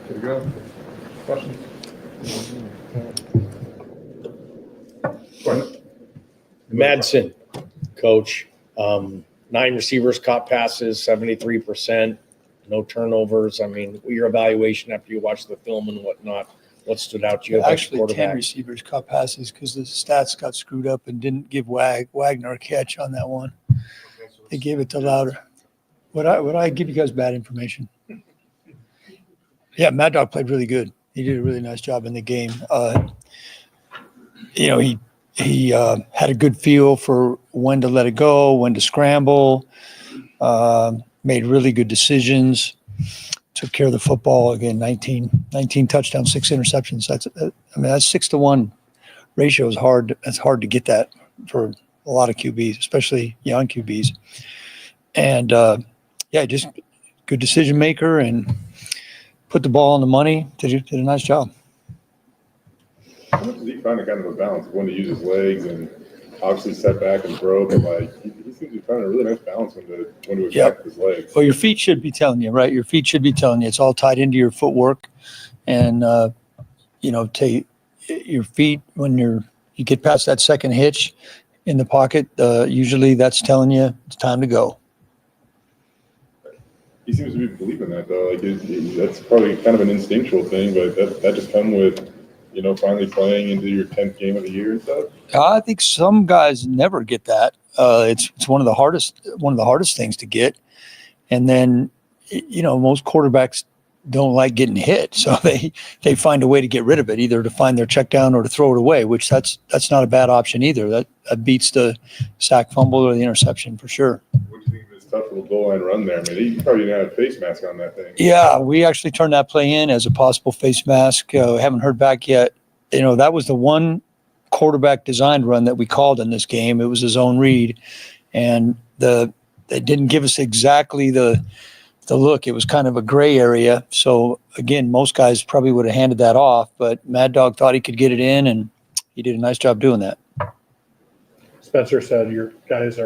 Good to go. Questions? Madsen, coach. 9 receivers caught passes, 73%, no turnovers. I mean, your evaluation after you watched the film and whatnot, what stood out to you about the Actually, 10 quarterback? receivers caught passes because the stats got screwed up and didn't give Wagner a catch on that one. They gave it to Louder. Would I give you guys bad information? Yeah, Mad Dog played really good. He did a really nice job in the game. He had a good feel for when to let it go, when to scramble. made really good decisions, took care of the football. Again, 19 touchdowns, 6 interceptions. That's 6-to-1 ratio is hard. It's hard to get that for a lot of QBs, especially young QBs. And just good decision maker and put the ball on the money. Did a nice job. How much did he find a kind of a balance of when to use his legs and obviously set back and throw, but he seems to be finding a really nice balance when to attack with his legs. Well, your feet should be telling you, right? Your feet should be telling you. It's all tied into your footwork, and take your feet when you get past that second hitch in the pocket. Usually, that's telling you it's time to go. He seems to be believing that though. That's probably kind of an instinctual thing, but that just comes with finally playing into your 10th game of the year and stuff. I think some guys never get that. It's one of the hardest things to get. And then, most quarterbacks don't like getting hit. So they find a way to get rid of it, either to find their check down or to throw it away, which that's not a bad option either. That beats the sack, fumble, or the interception for sure. What do you think of this tough little goal line run there? I mean, you probably didn't have a face mask on that thing. Yeah, we actually turned that play in as a possible face mask. Haven't heard back yet. That was the one quarterback designed run that we called in this game. It was his own read, and they didn't give us exactly the look. It was kind of a gray area. So again, most guys probably would have handed that off, but Mad Dog thought he could get it in, and he did a nice job doing that. Spencer said your guys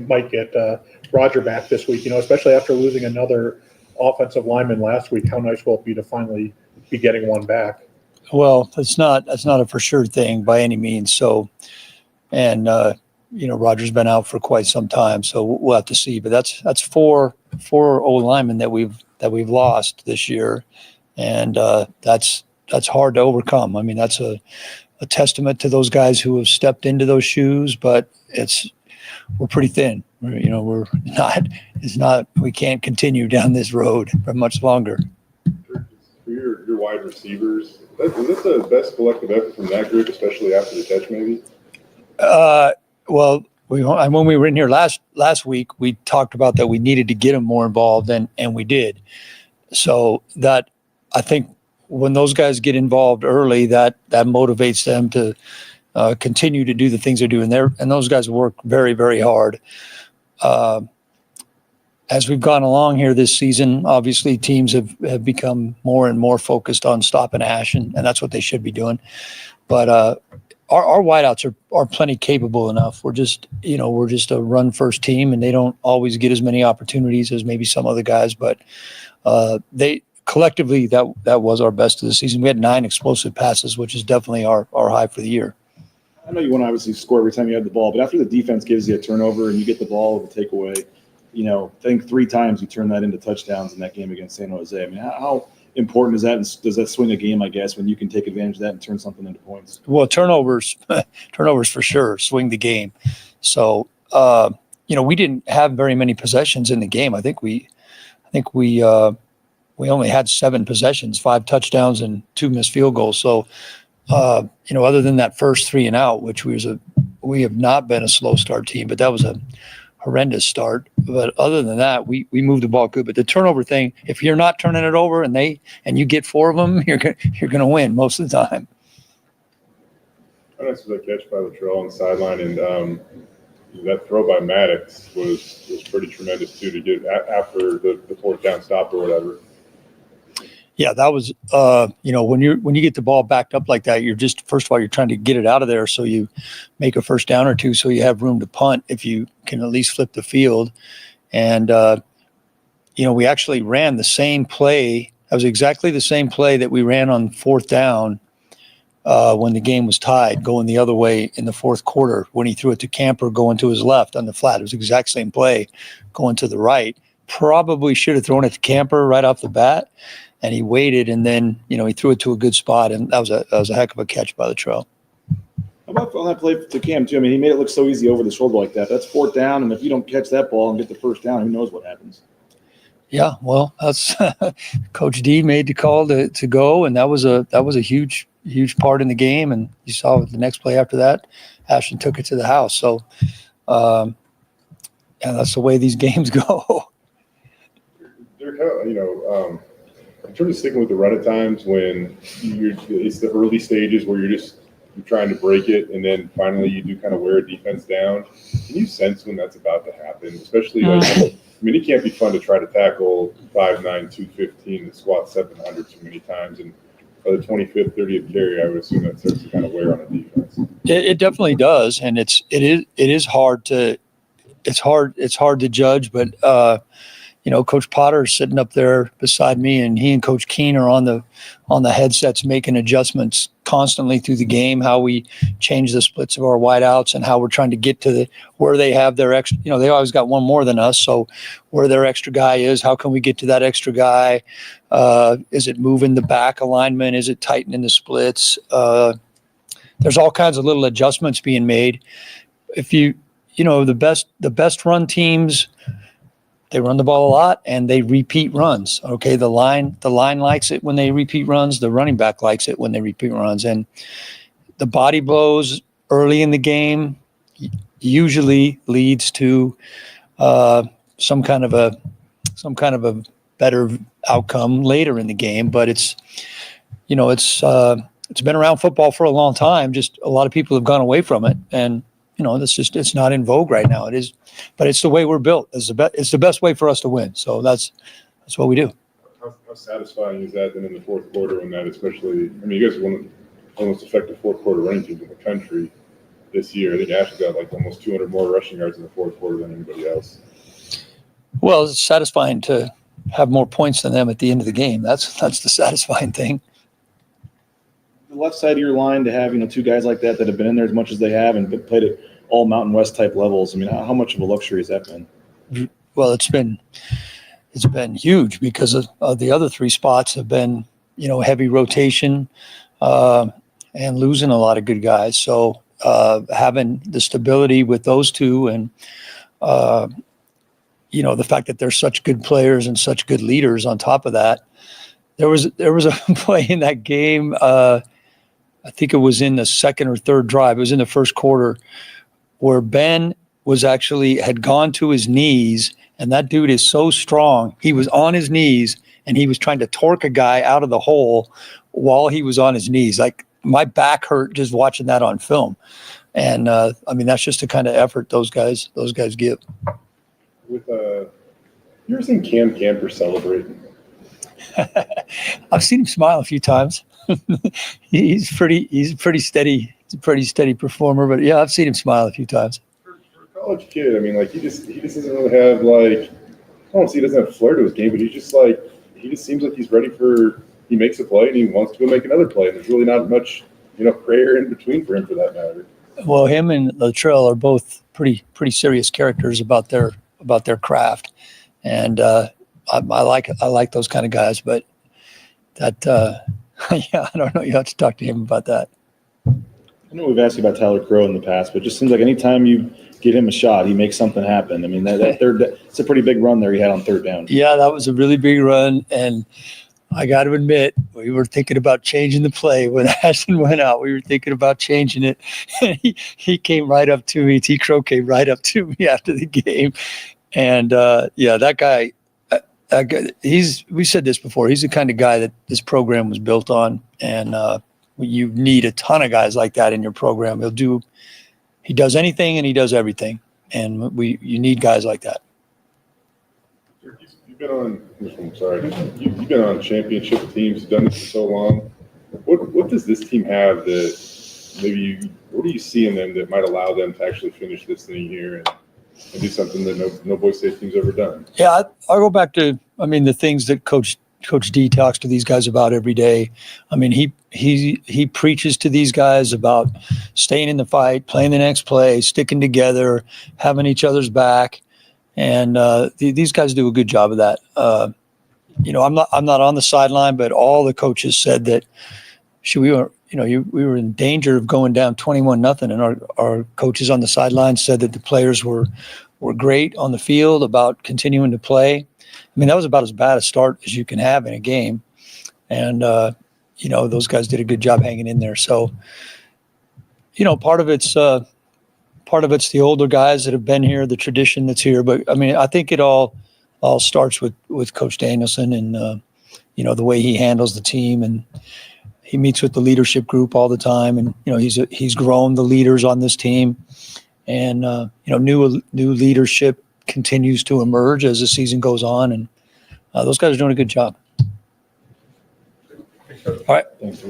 might get Roger back this week, especially after losing another offensive lineman last week. How nice will it be to finally be getting one back? Well, that's not a for sure thing by any means. So, and Roger's been out for quite some time, so we'll have to see. But that's four old linemen that we've lost this year, and that's hard to overcome. I mean, that's a testament to those guys who have stepped into those shoes. But we're pretty thin. We can't continue down this road for much longer. For your wide receivers, is this the best collective effort from that group, especially after the catch, maybe? Well, when we were in here last week, we talked about that we needed to get them more involved, and we did. So that, I think, when those guys get involved early, that motivates them to continue to do the things they're doing there. And those guys work very, very hard. As we've gone along here this season, obviously teams have become more and more focused on stopping Ash, and that's what they should be doing. But our wideouts are plenty capable enough. We're just a run first team, and they don't always get as many opportunities as maybe some other guys. But they collectively, that was our best of the season. We had 9 explosive passes, which is definitely our high for the year. I know you want to obviously score every time you have the ball, but after the defense gives you a turnover and you get the ball with a takeaway, I think 3 times you turn that into touchdowns in that game against San Jose. I mean, how important is that? And does that swing a game, I guess, when you can take advantage of that and turn something into points? Well, turnovers for sure swing the game. So, we didn't have very many possessions in the game. I think we only had 7 possessions, 5 touchdowns and 2 missed field goals. So, other than that first 3 and out, which we have not been a slow start team, but that was a horrendous start. But other than that, we moved the ball good. But the turnover thing, if you're not turning it over and you get 4 of them, you're going to win most of the time. How nice was that catch by Latrell on the sideline, and that throw by Maddox was pretty tremendous too, to get after the 4th down stop or whatever. Yeah, that was when you get the ball backed up like that, you're just, first of all, you're trying to get it out of there so you make a first down or 2 so you have room to punt if you can at least flip the field. And we actually ran the same play. That was exactly the same play that we ran on 4th down when the game was tied, going the other way in the 4th quarter when he threw it to Camper going to his left on the flat. It was the exact same play going to the right. Probably should have thrown it to Camper right off the bat. And he waited, and then he threw it to a good spot, and that was a heck of a catch by Latrell. How about on that play to Cam too? I mean, he made it look so easy over the shoulder like that. That's 4th down, and if you don't catch that ball and get the first down, who knows what happens? Yeah, well, that's Coach D made the call to go, and that was a huge part in the game. And you saw the next play after that, Ashton took it to the house. So, that's the way these games go. in terms of sticking with the run at times when it's the early stages where you're trying to break it, and then finally you do kind of wear a defense down. Can you sense when that's about to happen? Especially, it can't be fun to try to tackle 5'9", 215 and squat 700 too many times. And by the 25th, 30th carry, I would assume that starts to kind of wear on a defense. It definitely does, and it is hard to judge, but Coach Potter's sitting up there beside me, and he and Coach Keene are on the headsets making adjustments constantly through the game, how we change the splits of our wideouts and how we're trying to get to where they have their extra, they always got one more than us. So where their extra guy is, how can we get to that extra guy? Is it moving the back alignment? Is it tightening the splits? There's all kinds of little adjustments being made. If the best run teams, they run the ball a lot and they repeat runs. Okay, the line likes it when they repeat runs. The running back likes it when they repeat runs. And the body blows early in the game usually leads to some kind of a better outcome later in the game. But it's been around football for a long time. Just a lot of people have gone away from it, and it's not in vogue right now. It is, but it's the way we're built. It's the best way for us to win. So that's what we do. How satisfying is that then in the fourth quarter when that especially, you guys are one of the most effective fourth quarter running teams in the country this year. I think Ashton got like almost 200 more rushing yards in the fourth quarter than anybody else. Well, it's satisfying to have more points than them at the end of the game. That's the satisfying thing. The left side of your line to have, two guys like that have been in there as much as they have and played at all Mountain West type levels. How much of a luxury has that been? Well, it's been huge because of the other three spots have been, heavy rotation and losing a lot of good guys. So having the stability with those two and, the fact that they're such good players and such good leaders on top of that. There was a play in that game. I think it was in the second or third drive. It was in the first quarter where Ben had gone to his knees, and that dude is so strong. He was on his knees and he was trying to torque a guy out of the hole while he was on his knees. Like, my back hurt just watching that on film. And that's just the kind of effort those guys give. You ever seen Cam Camper celebrate? I've seen him smile a few times. He's a pretty steady performer, but yeah, I've seen him smile a few times. For a college kid, he just doesn't really have I don't say he doesn't have flair to his game, but he just seems like he's ready he makes a play and he wants to go make another play, and there's really not much, prayer in between for him for that matter. Well, him and Latrell are both pretty serious characters about their craft, and I like those kind of guys, but that yeah, I don't know. You have to talk to him about that. I know we've asked you about Tyler Crow in the past, but it just seems like anytime you get him a shot, he makes something happen. It's a pretty big run there he had on third down. Yeah, that was a really big run, and I got to admit, we were thinking about changing the play when Ashton went out. We were thinking about changing it, and he came right up to me. T. Crow came right up to me after the game, and that guy. We said this before. He's the kind of guy that this program was built on, and you need a ton of guys like that in your program. He does anything and he does everything, and you need guys like that. You've been on championship teams. You've done this for so long. What does this team have that what do you see in them that might allow them to actually finish this thing here and do something that no Boise State team's ever done? Yeah, I'll go back to, the things that Coach D talks to these guys about every day. He preaches to these guys about staying in the fight, playing the next play, sticking together, having each other's back, and these guys do a good job of that. I'm not on the sideline, but all the coaches said that we were in danger of going down 21-0, and our coaches on the sideline said that the players were great on the field about continuing to play. That was about as bad a start as you can have in a game, and those guys did a good job hanging in there. So, part of it's the older guys that have been here, the tradition that's here. But I think it all all starts with Coach Danielson and, the way he handles the team, and he meets with the leadership group all the time. And, he's grown the leaders on this team, and, new leadership continues to emerge as the season goes on. And those guys are doing a good job. All right. Thanks.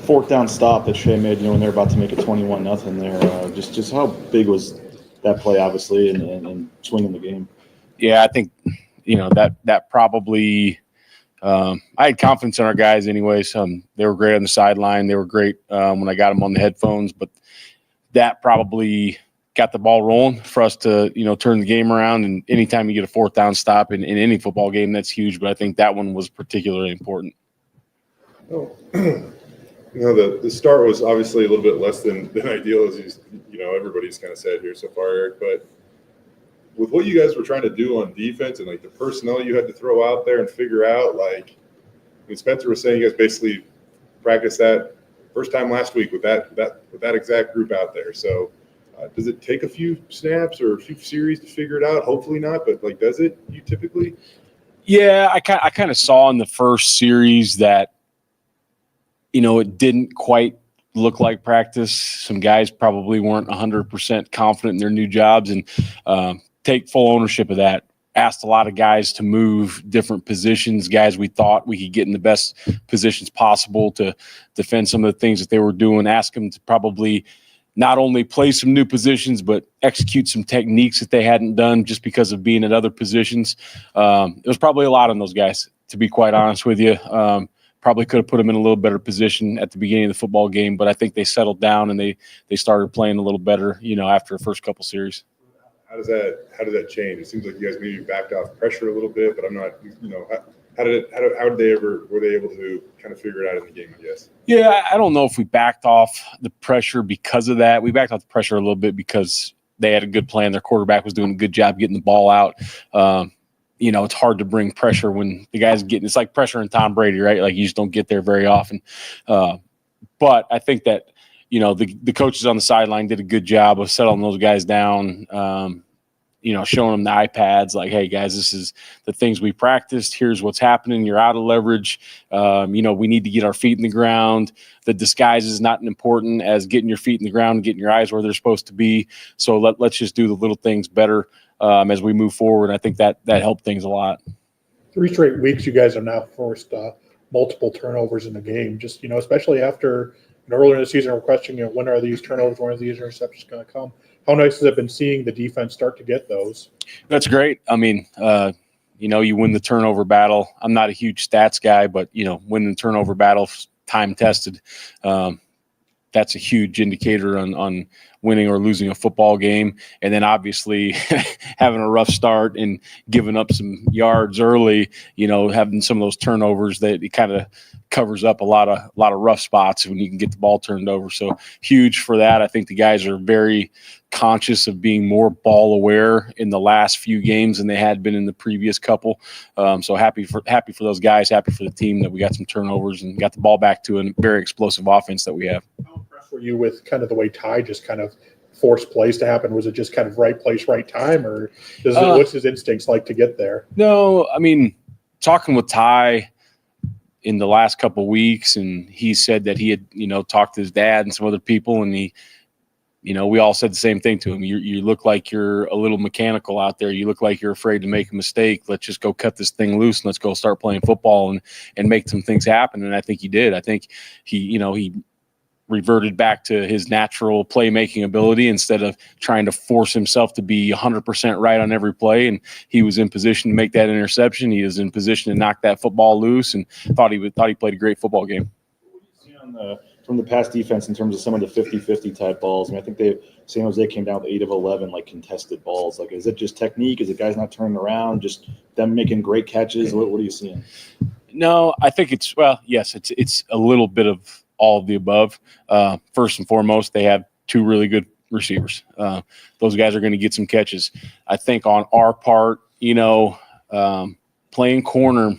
Fourth down stop that Shea made, when they're about to make it 21-0 there. Just how big was that play, obviously, and swinging the game? Yeah, I think, that probably I had confidence in our guys anyways. They were great on the sideline. They were great when I got them on the headphones, but that probably got the ball rolling for us to, turn the game around. And anytime you get a fourth down stop in any football game, that's huge. But I think that one was particularly important. Oh. The start was obviously a little bit less than ideal, as everybody's kind of said here so far, Eric. But with what you guys were trying to do on defense and the personnel you had to throw out there and figure out, Spencer was saying you guys basically practiced that first time last week with that exact group out there. So does it take a few snaps or a few series to figure it out? Hopefully not, but does it? You typically? Yeah, I kind of saw in the first series that, it didn't quite look like practice. Some guys probably weren't 100% confident in their new jobs, and take full ownership of that. Asked a lot of guys to move different positions, guys we thought we could get in the best positions possible to defend some of the things that they were doing. Ask them to probably not only play some new positions, but execute some techniques that they hadn't done just because of being at other positions. It was probably a lot on those guys, to be quite honest with you. Probably could have put them in a little better position at the beginning of the football game, but I think they settled down and they started playing a little better, after the first couple series. How does that change? It seems like you guys maybe backed off pressure a little bit, but I'm not, were they able to kind of figure it out in the game, I guess? Yeah, I don't know if we backed off the pressure because of that. We backed off the pressure a little bit because they had a good plan. Their quarterback was doing a good job getting the ball out. It's hard to bring pressure when the guy's getting – it's like pressure in Tom Brady, right? You just don't get there very often. But I think that, the coaches on the sideline did a good job of settling those guys down, showing them the iPads, hey, guys, this is the things we practiced. Here's what's happening. You're out of leverage. We need to get our feet in the ground. The disguise is not as important as getting your feet in the ground and getting your eyes where they're supposed to be. So let's just do the little things better as we move forward. I think that helped things a lot. 3 straight weeks, you guys have now forced multiple turnovers in the game. Just, especially after earlier in the season, we're questioning, when are these turnovers, when are these interceptions going to come? How nice has it been seeing the defense start to get those? That's great. I mean, you win the turnover battle. I'm not a huge stats guy, but, winning the turnover battle, time tested. That's a huge indicator on winning or losing a football game. And then obviously having a rough start and giving up some yards early, having some of those turnovers, that it kind of covers up a lot of rough spots when you can get the ball turned over. So huge for that. I think the guys are very conscious of being more ball aware in the last few games than they had been in the previous couple. So happy for those guys, happy for the team that we got some turnovers and got the ball back to a very explosive offense that we have. How impressed were you with kind of the way Ty just kind of forced plays to happen? Was it just kind of right place, right time, or what's his instincts like to get there? No, I mean, talking with Ty, in the last couple of weeks, and he said that he had, talked to his dad and some other people, and he, we all said the same thing to him. You look like you're a little mechanical out there. You look like you're afraid to make a mistake. Let's just go cut this thing loose and let's go start playing football and make some things happen. And I think he did. I think he reverted back to his natural playmaking ability instead of trying to force himself to be 100% right on every play. And he was in position to make that interception. He was in position to knock that football loose, and thought he played a great football game. What do you see from the pass defense in terms of some of the 50-50 type balls? I mean, I think San Jose came down with 8 of 11 like contested balls. Like, is it just technique? Is it guys not turning around? Just them making great catches? What are you seeing? No, I think it's a little bit of all of the above. First and foremost, they have 2 really good receivers. Those guys are going to get some catches. I think on our part, playing corner,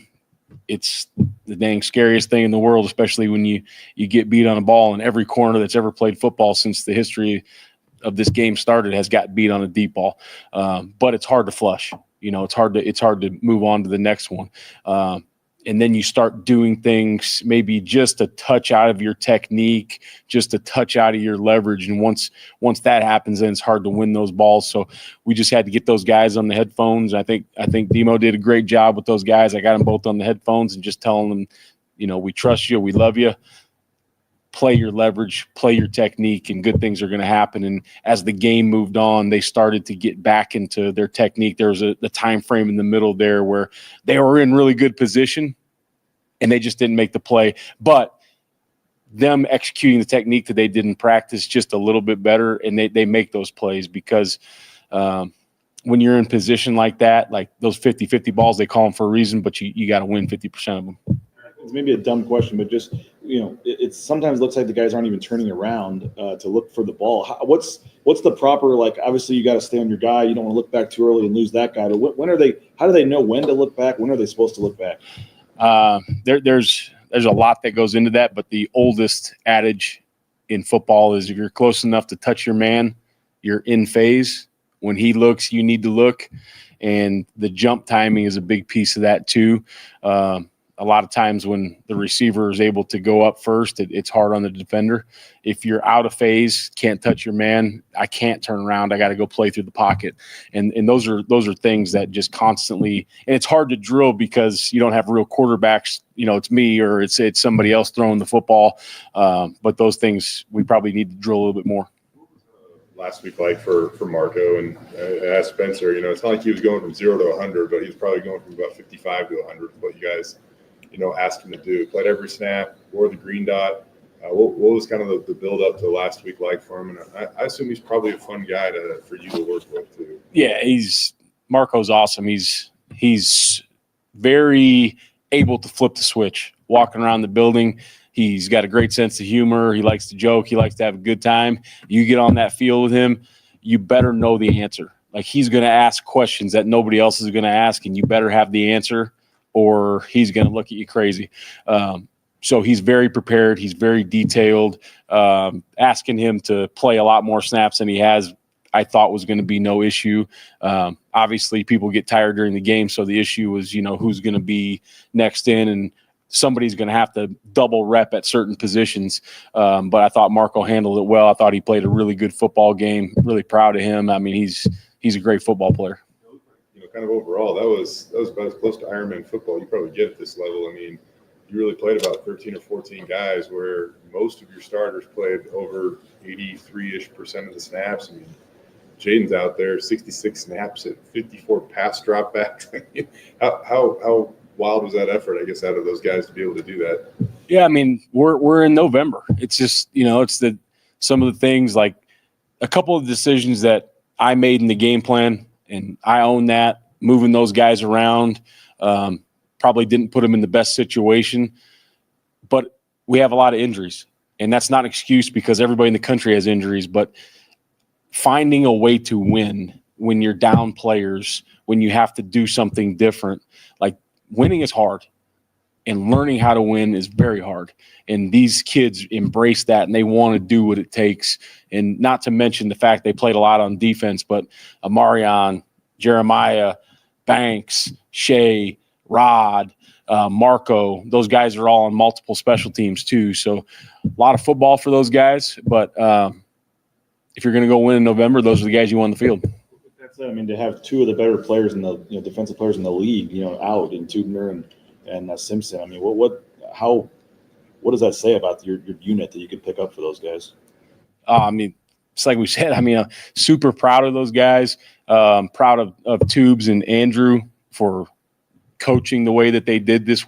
it's the dang scariest thing in the world, especially when you get beat on a ball. And every corner that's ever played football since the history of this game started has got beat on a deep ball. But it's hard to flush. It's hard to move on to the next one. And then you start doing things maybe just a touch out of your technique, just a touch out of your leverage. And once that happens, then it's hard to win those balls. So we just had to get those guys on the headphones. I think Demo did a great job with those guys. I got them both on the headphones and just telling them, we trust you, we love you. Play your leverage, play your technique, and good things are going to happen. And as the game moved on, they started to get back into their technique. There was the time frame in the middle there where they were in really good position and they just didn't make the play. But them executing the technique that they did in practice just a little bit better, and they make those plays because when you're in position like that, like those 50-50 balls, they call them for a reason, but you got to win 50% of them. It's maybe a dumb question, but just, it sometimes looks like the guys aren't even turning around to look for the ball. What's the proper, obviously you got to stay on your guy. You don't want to look back too early and lose that guy. But how do they know when to look back? When are they supposed to look back? There's a lot that goes into that, but the oldest adage in football is if you're close enough to touch your man, you're in phase. When he looks, you need to look. And the jump timing is a big piece of that too. A lot of times when the receiver is able to go up first, it's hard on the defender. If you're out of phase, can't touch your man, I can't turn around. I got to go play through the pocket. And those are things that just constantly, and it's hard to drill because you don't have real quarterbacks. It's me or it's somebody else throwing the football. But those things we probably need to drill a little bit more. Last week, like for Marco, and I asked Spencer, it's not like he was going from 0 to 100, but he was probably going from about 55 to 100. What you guys asked him to do, played every snap, wore the green dot. What was kind of the build up to last week like for him? And I assume he's probably a fun guy for you to work with too. Yeah, Marco's awesome. He's very able to flip the switch, walking around the building. He's got a great sense of humor. He likes to joke. He likes to have a good time. You get on that field with him, you better know the answer. Like, he's going to ask questions that nobody else is going to ask, and you better have the answer or he's going to look at you crazy. So he's very prepared. He's very detailed. Asking him to play a lot more snaps than he has, I thought was going to be no issue. Obviously, people get tired during the game, so the issue was, who's going to be next in, and somebody's going to have to double rep at certain positions. But I thought Marco handled it well. I thought he played a really good football game. Really proud of him. I mean, he's a great football player. Kind of overall, that was about as close to Ironman football you probably get at this level. I mean, you really played about 13 or 14 guys where most of your starters played over 83-ish% of the snaps. I mean, Jaden's out there, 66 snaps at 54 pass drop backs. How wild was that effort, I guess, out of those guys to be able to do that? Yeah, I mean, we're in November. It's just, it's some of the things, like a couple of decisions that I made in the game plan, and I own that. Moving those guys around probably didn't put them in the best situation, but we have a lot of injuries, and that's not an excuse because everybody in the country has injuries, but finding a way to win when you're down players, when you have to do something different, like winning is hard and learning how to win is very hard. And these kids embrace that and they want to do what it takes. And not to mention the fact they played a lot on defense, but Amarion, Jeremiah, Banks, Shea, Rod, Marco. Those guys are all on multiple special teams too. So a lot of football for those guys. But if you're going to go win in November, those are the guys you want on the field. That's it. I mean, to have two of the better players in the defensive players in the league, out in Tubner and Simpson. I mean, what does that say about your unit that you could pick up for those guys? I mean, it's like we said. I mean, super proud of those guys. Proud of Tubes and Andrew for coaching the way that they did this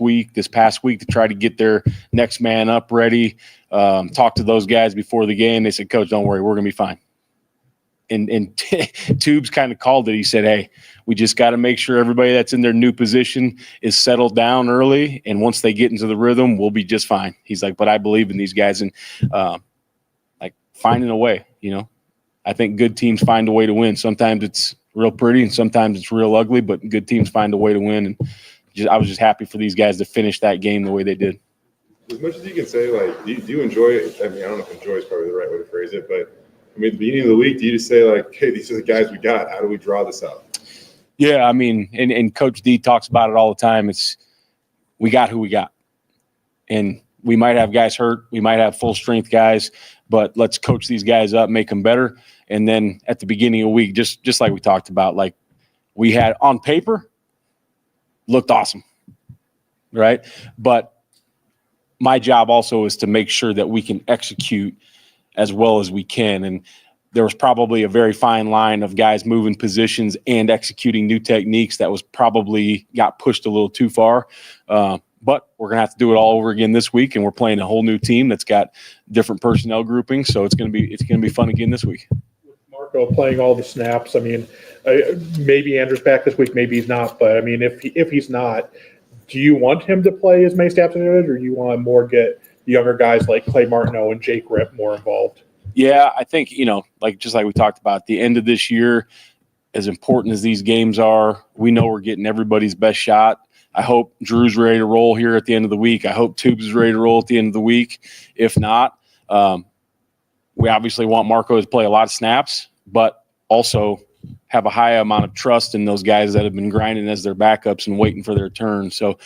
past week to try to get their next man up ready. Talked to those guys before the game. They said, Coach, don't worry, we're going to be fine. And Tubes kind of called it. He said, hey, we just got to make sure everybody that's in their new position is settled down early. And once they get into the rhythm, we'll be just fine. He's like, but I believe in these guys. And like finding a way, I think good teams find a way to win. Sometimes it's real pretty and sometimes it's real ugly, but good teams find a way to win. And I was just happy for these guys to finish that game the way they did. As much as you can say, like, do you enjoy it? I mean, I don't know if enjoy is probably the right way to phrase it, but I mean, at the beginning of the week, do you just say, like, hey, these are the guys we got. How do we draw this out? Yeah, I mean, and Coach D talks about it all the time. It's we got who we got. And we might have guys hurt. We might have full strength guys, but let's coach these guys up, make them better. And then at the beginning of the week, just like we talked about, like we had on paper, looked awesome, right? But my job also is to make sure that we can execute as well as we can. And there was probably a very fine line of guys moving positions and executing new techniques that was probably got pushed a little too far. But we're going to have to do it all over again this week, and we're playing a whole new team that's got different personnel groupings. So it's going to be fun again this week. Marco playing all the snaps. I mean, maybe Andrew's back this week, maybe he's not. But I mean, if he's not, do you want him to play as many snaps as he did, or do you want more get younger guys like Clay Martineau and Jake Ripp more involved? Yeah, I think, just like we talked about, at the end of this year, as important as these games are, we know we're getting everybody's best shot. I hope Drew's ready to roll here at the end of the week. I hope Tubes is ready to roll at the end of the week. If not, we obviously want Marco to play a lot of snaps, but also have a high amount of trust in those guys that have been grinding as their backups and waiting for their turn. So,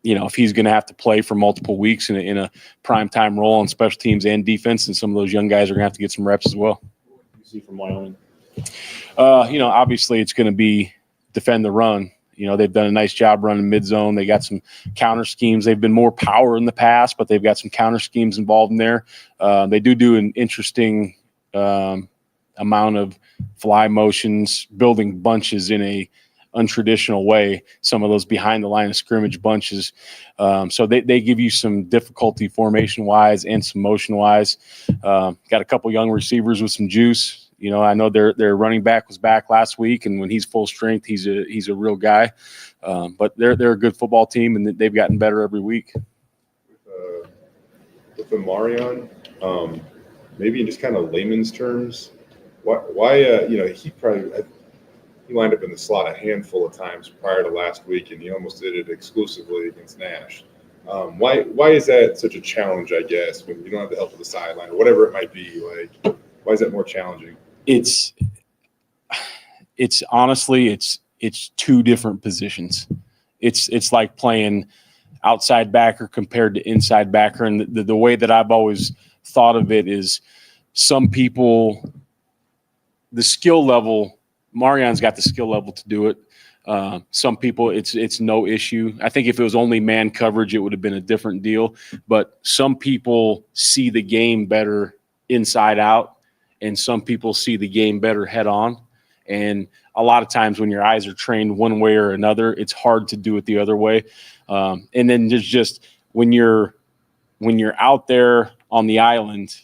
if he's going to have to play for multiple weeks in a primetime role on special teams and defense, and some of those young guys are going to have to get some reps as well. You see from Wyoming? Obviously it's going to be defend the run. They've done a nice job running mid-zone. They got some counter schemes. They've been more power in the past, but they've got some counter schemes involved in there. They do an interesting amount of fly motions, building bunches in a untraditional way, some of those behind the line of scrimmage bunches. So they give you some difficulty formation-wise and some motion-wise. Got a couple young receivers with some juice. I know their running back was back last week, and when he's full strength, he's a real guy. But they're a good football team, and they've gotten better every week. With the Marion, maybe in just kind of layman's terms, why he lined up in the slot a handful of times prior to last week, and he almost did it exclusively against Nash. Why is that such a challenge, I guess, when you don't have the help of the sideline or whatever it might be? Like, why is that more challenging? It's honestly, it's two different positions. It's like playing outside backer compared to inside backer. And the way that I've always thought of it is some people, the skill level, Marion's got the skill level to do it. Some people, it's no issue. I think if it was only man coverage, it would have been a different deal. But some people see the game better inside out, and some people see the game better head on. And a lot of times when your eyes are trained one way or another, it's hard to do it the other way. And then there's just when you're out there on the island,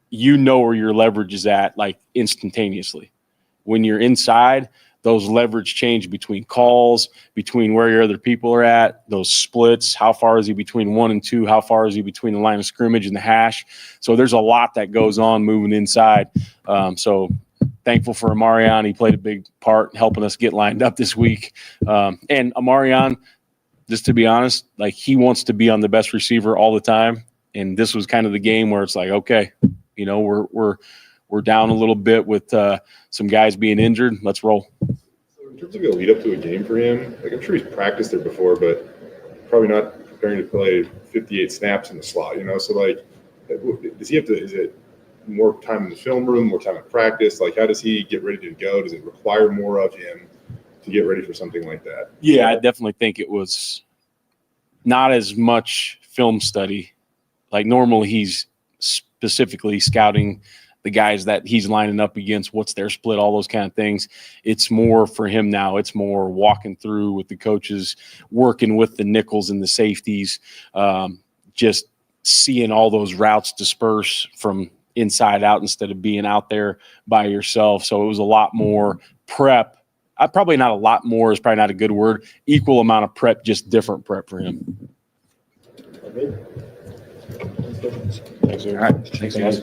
where your leverage is at, like instantaneously. When you're inside, those leverage change between calls, between where your other people are at, those splits, how far is he between 1 and 2, how far is he between the line of scrimmage and the hash. So there's a lot that goes on moving inside. So thankful for Amarion. He played a big part in helping us get lined up this week. And Amarion, just to be honest, like he wants to be on the best receiver all the time. And this was kind of the game where it's like, okay, we're down a little bit with some guys being injured. Let's roll. So In terms of the lead up to a game for him, like I'm sure he's practiced there before, but probably not preparing to play 58 snaps in the slot, So like, does he have to? Is it more time in the film room, more time at practice? Like, how does he get ready to go? Does it require more of him to get ready for something like that? Yeah, I definitely think it was not as much film study. Like normally he's specifically scouting the guys that he's lining up against, what's their split, all those kind of things. It's more for him now. It's more walking through with the coaches, working with the nickels and the safeties, just seeing all those routes disperse from inside out instead of being out there by yourself. So it was a lot more prep. Probably not a lot more is probably not a good word. Equal amount of prep, just different prep for him. Thanks, All right. Thanks, guys.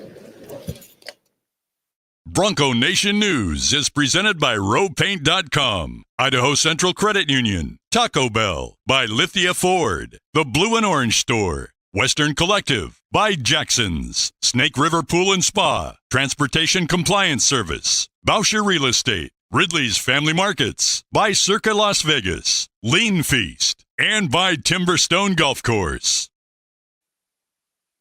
Bronco Nation News is presented by RowPaint.com, Idaho Central Credit Union, Taco Bell, by Lithia Ford, The Blue and Orange Store, Western Collective, by Jackson's, Snake River Pool and Spa, Transportation Compliance Service, Bauscher Real Estate, Ridley's Family Markets, by Circa Las Vegas, Lean Feast, and by Timberstone Golf Course.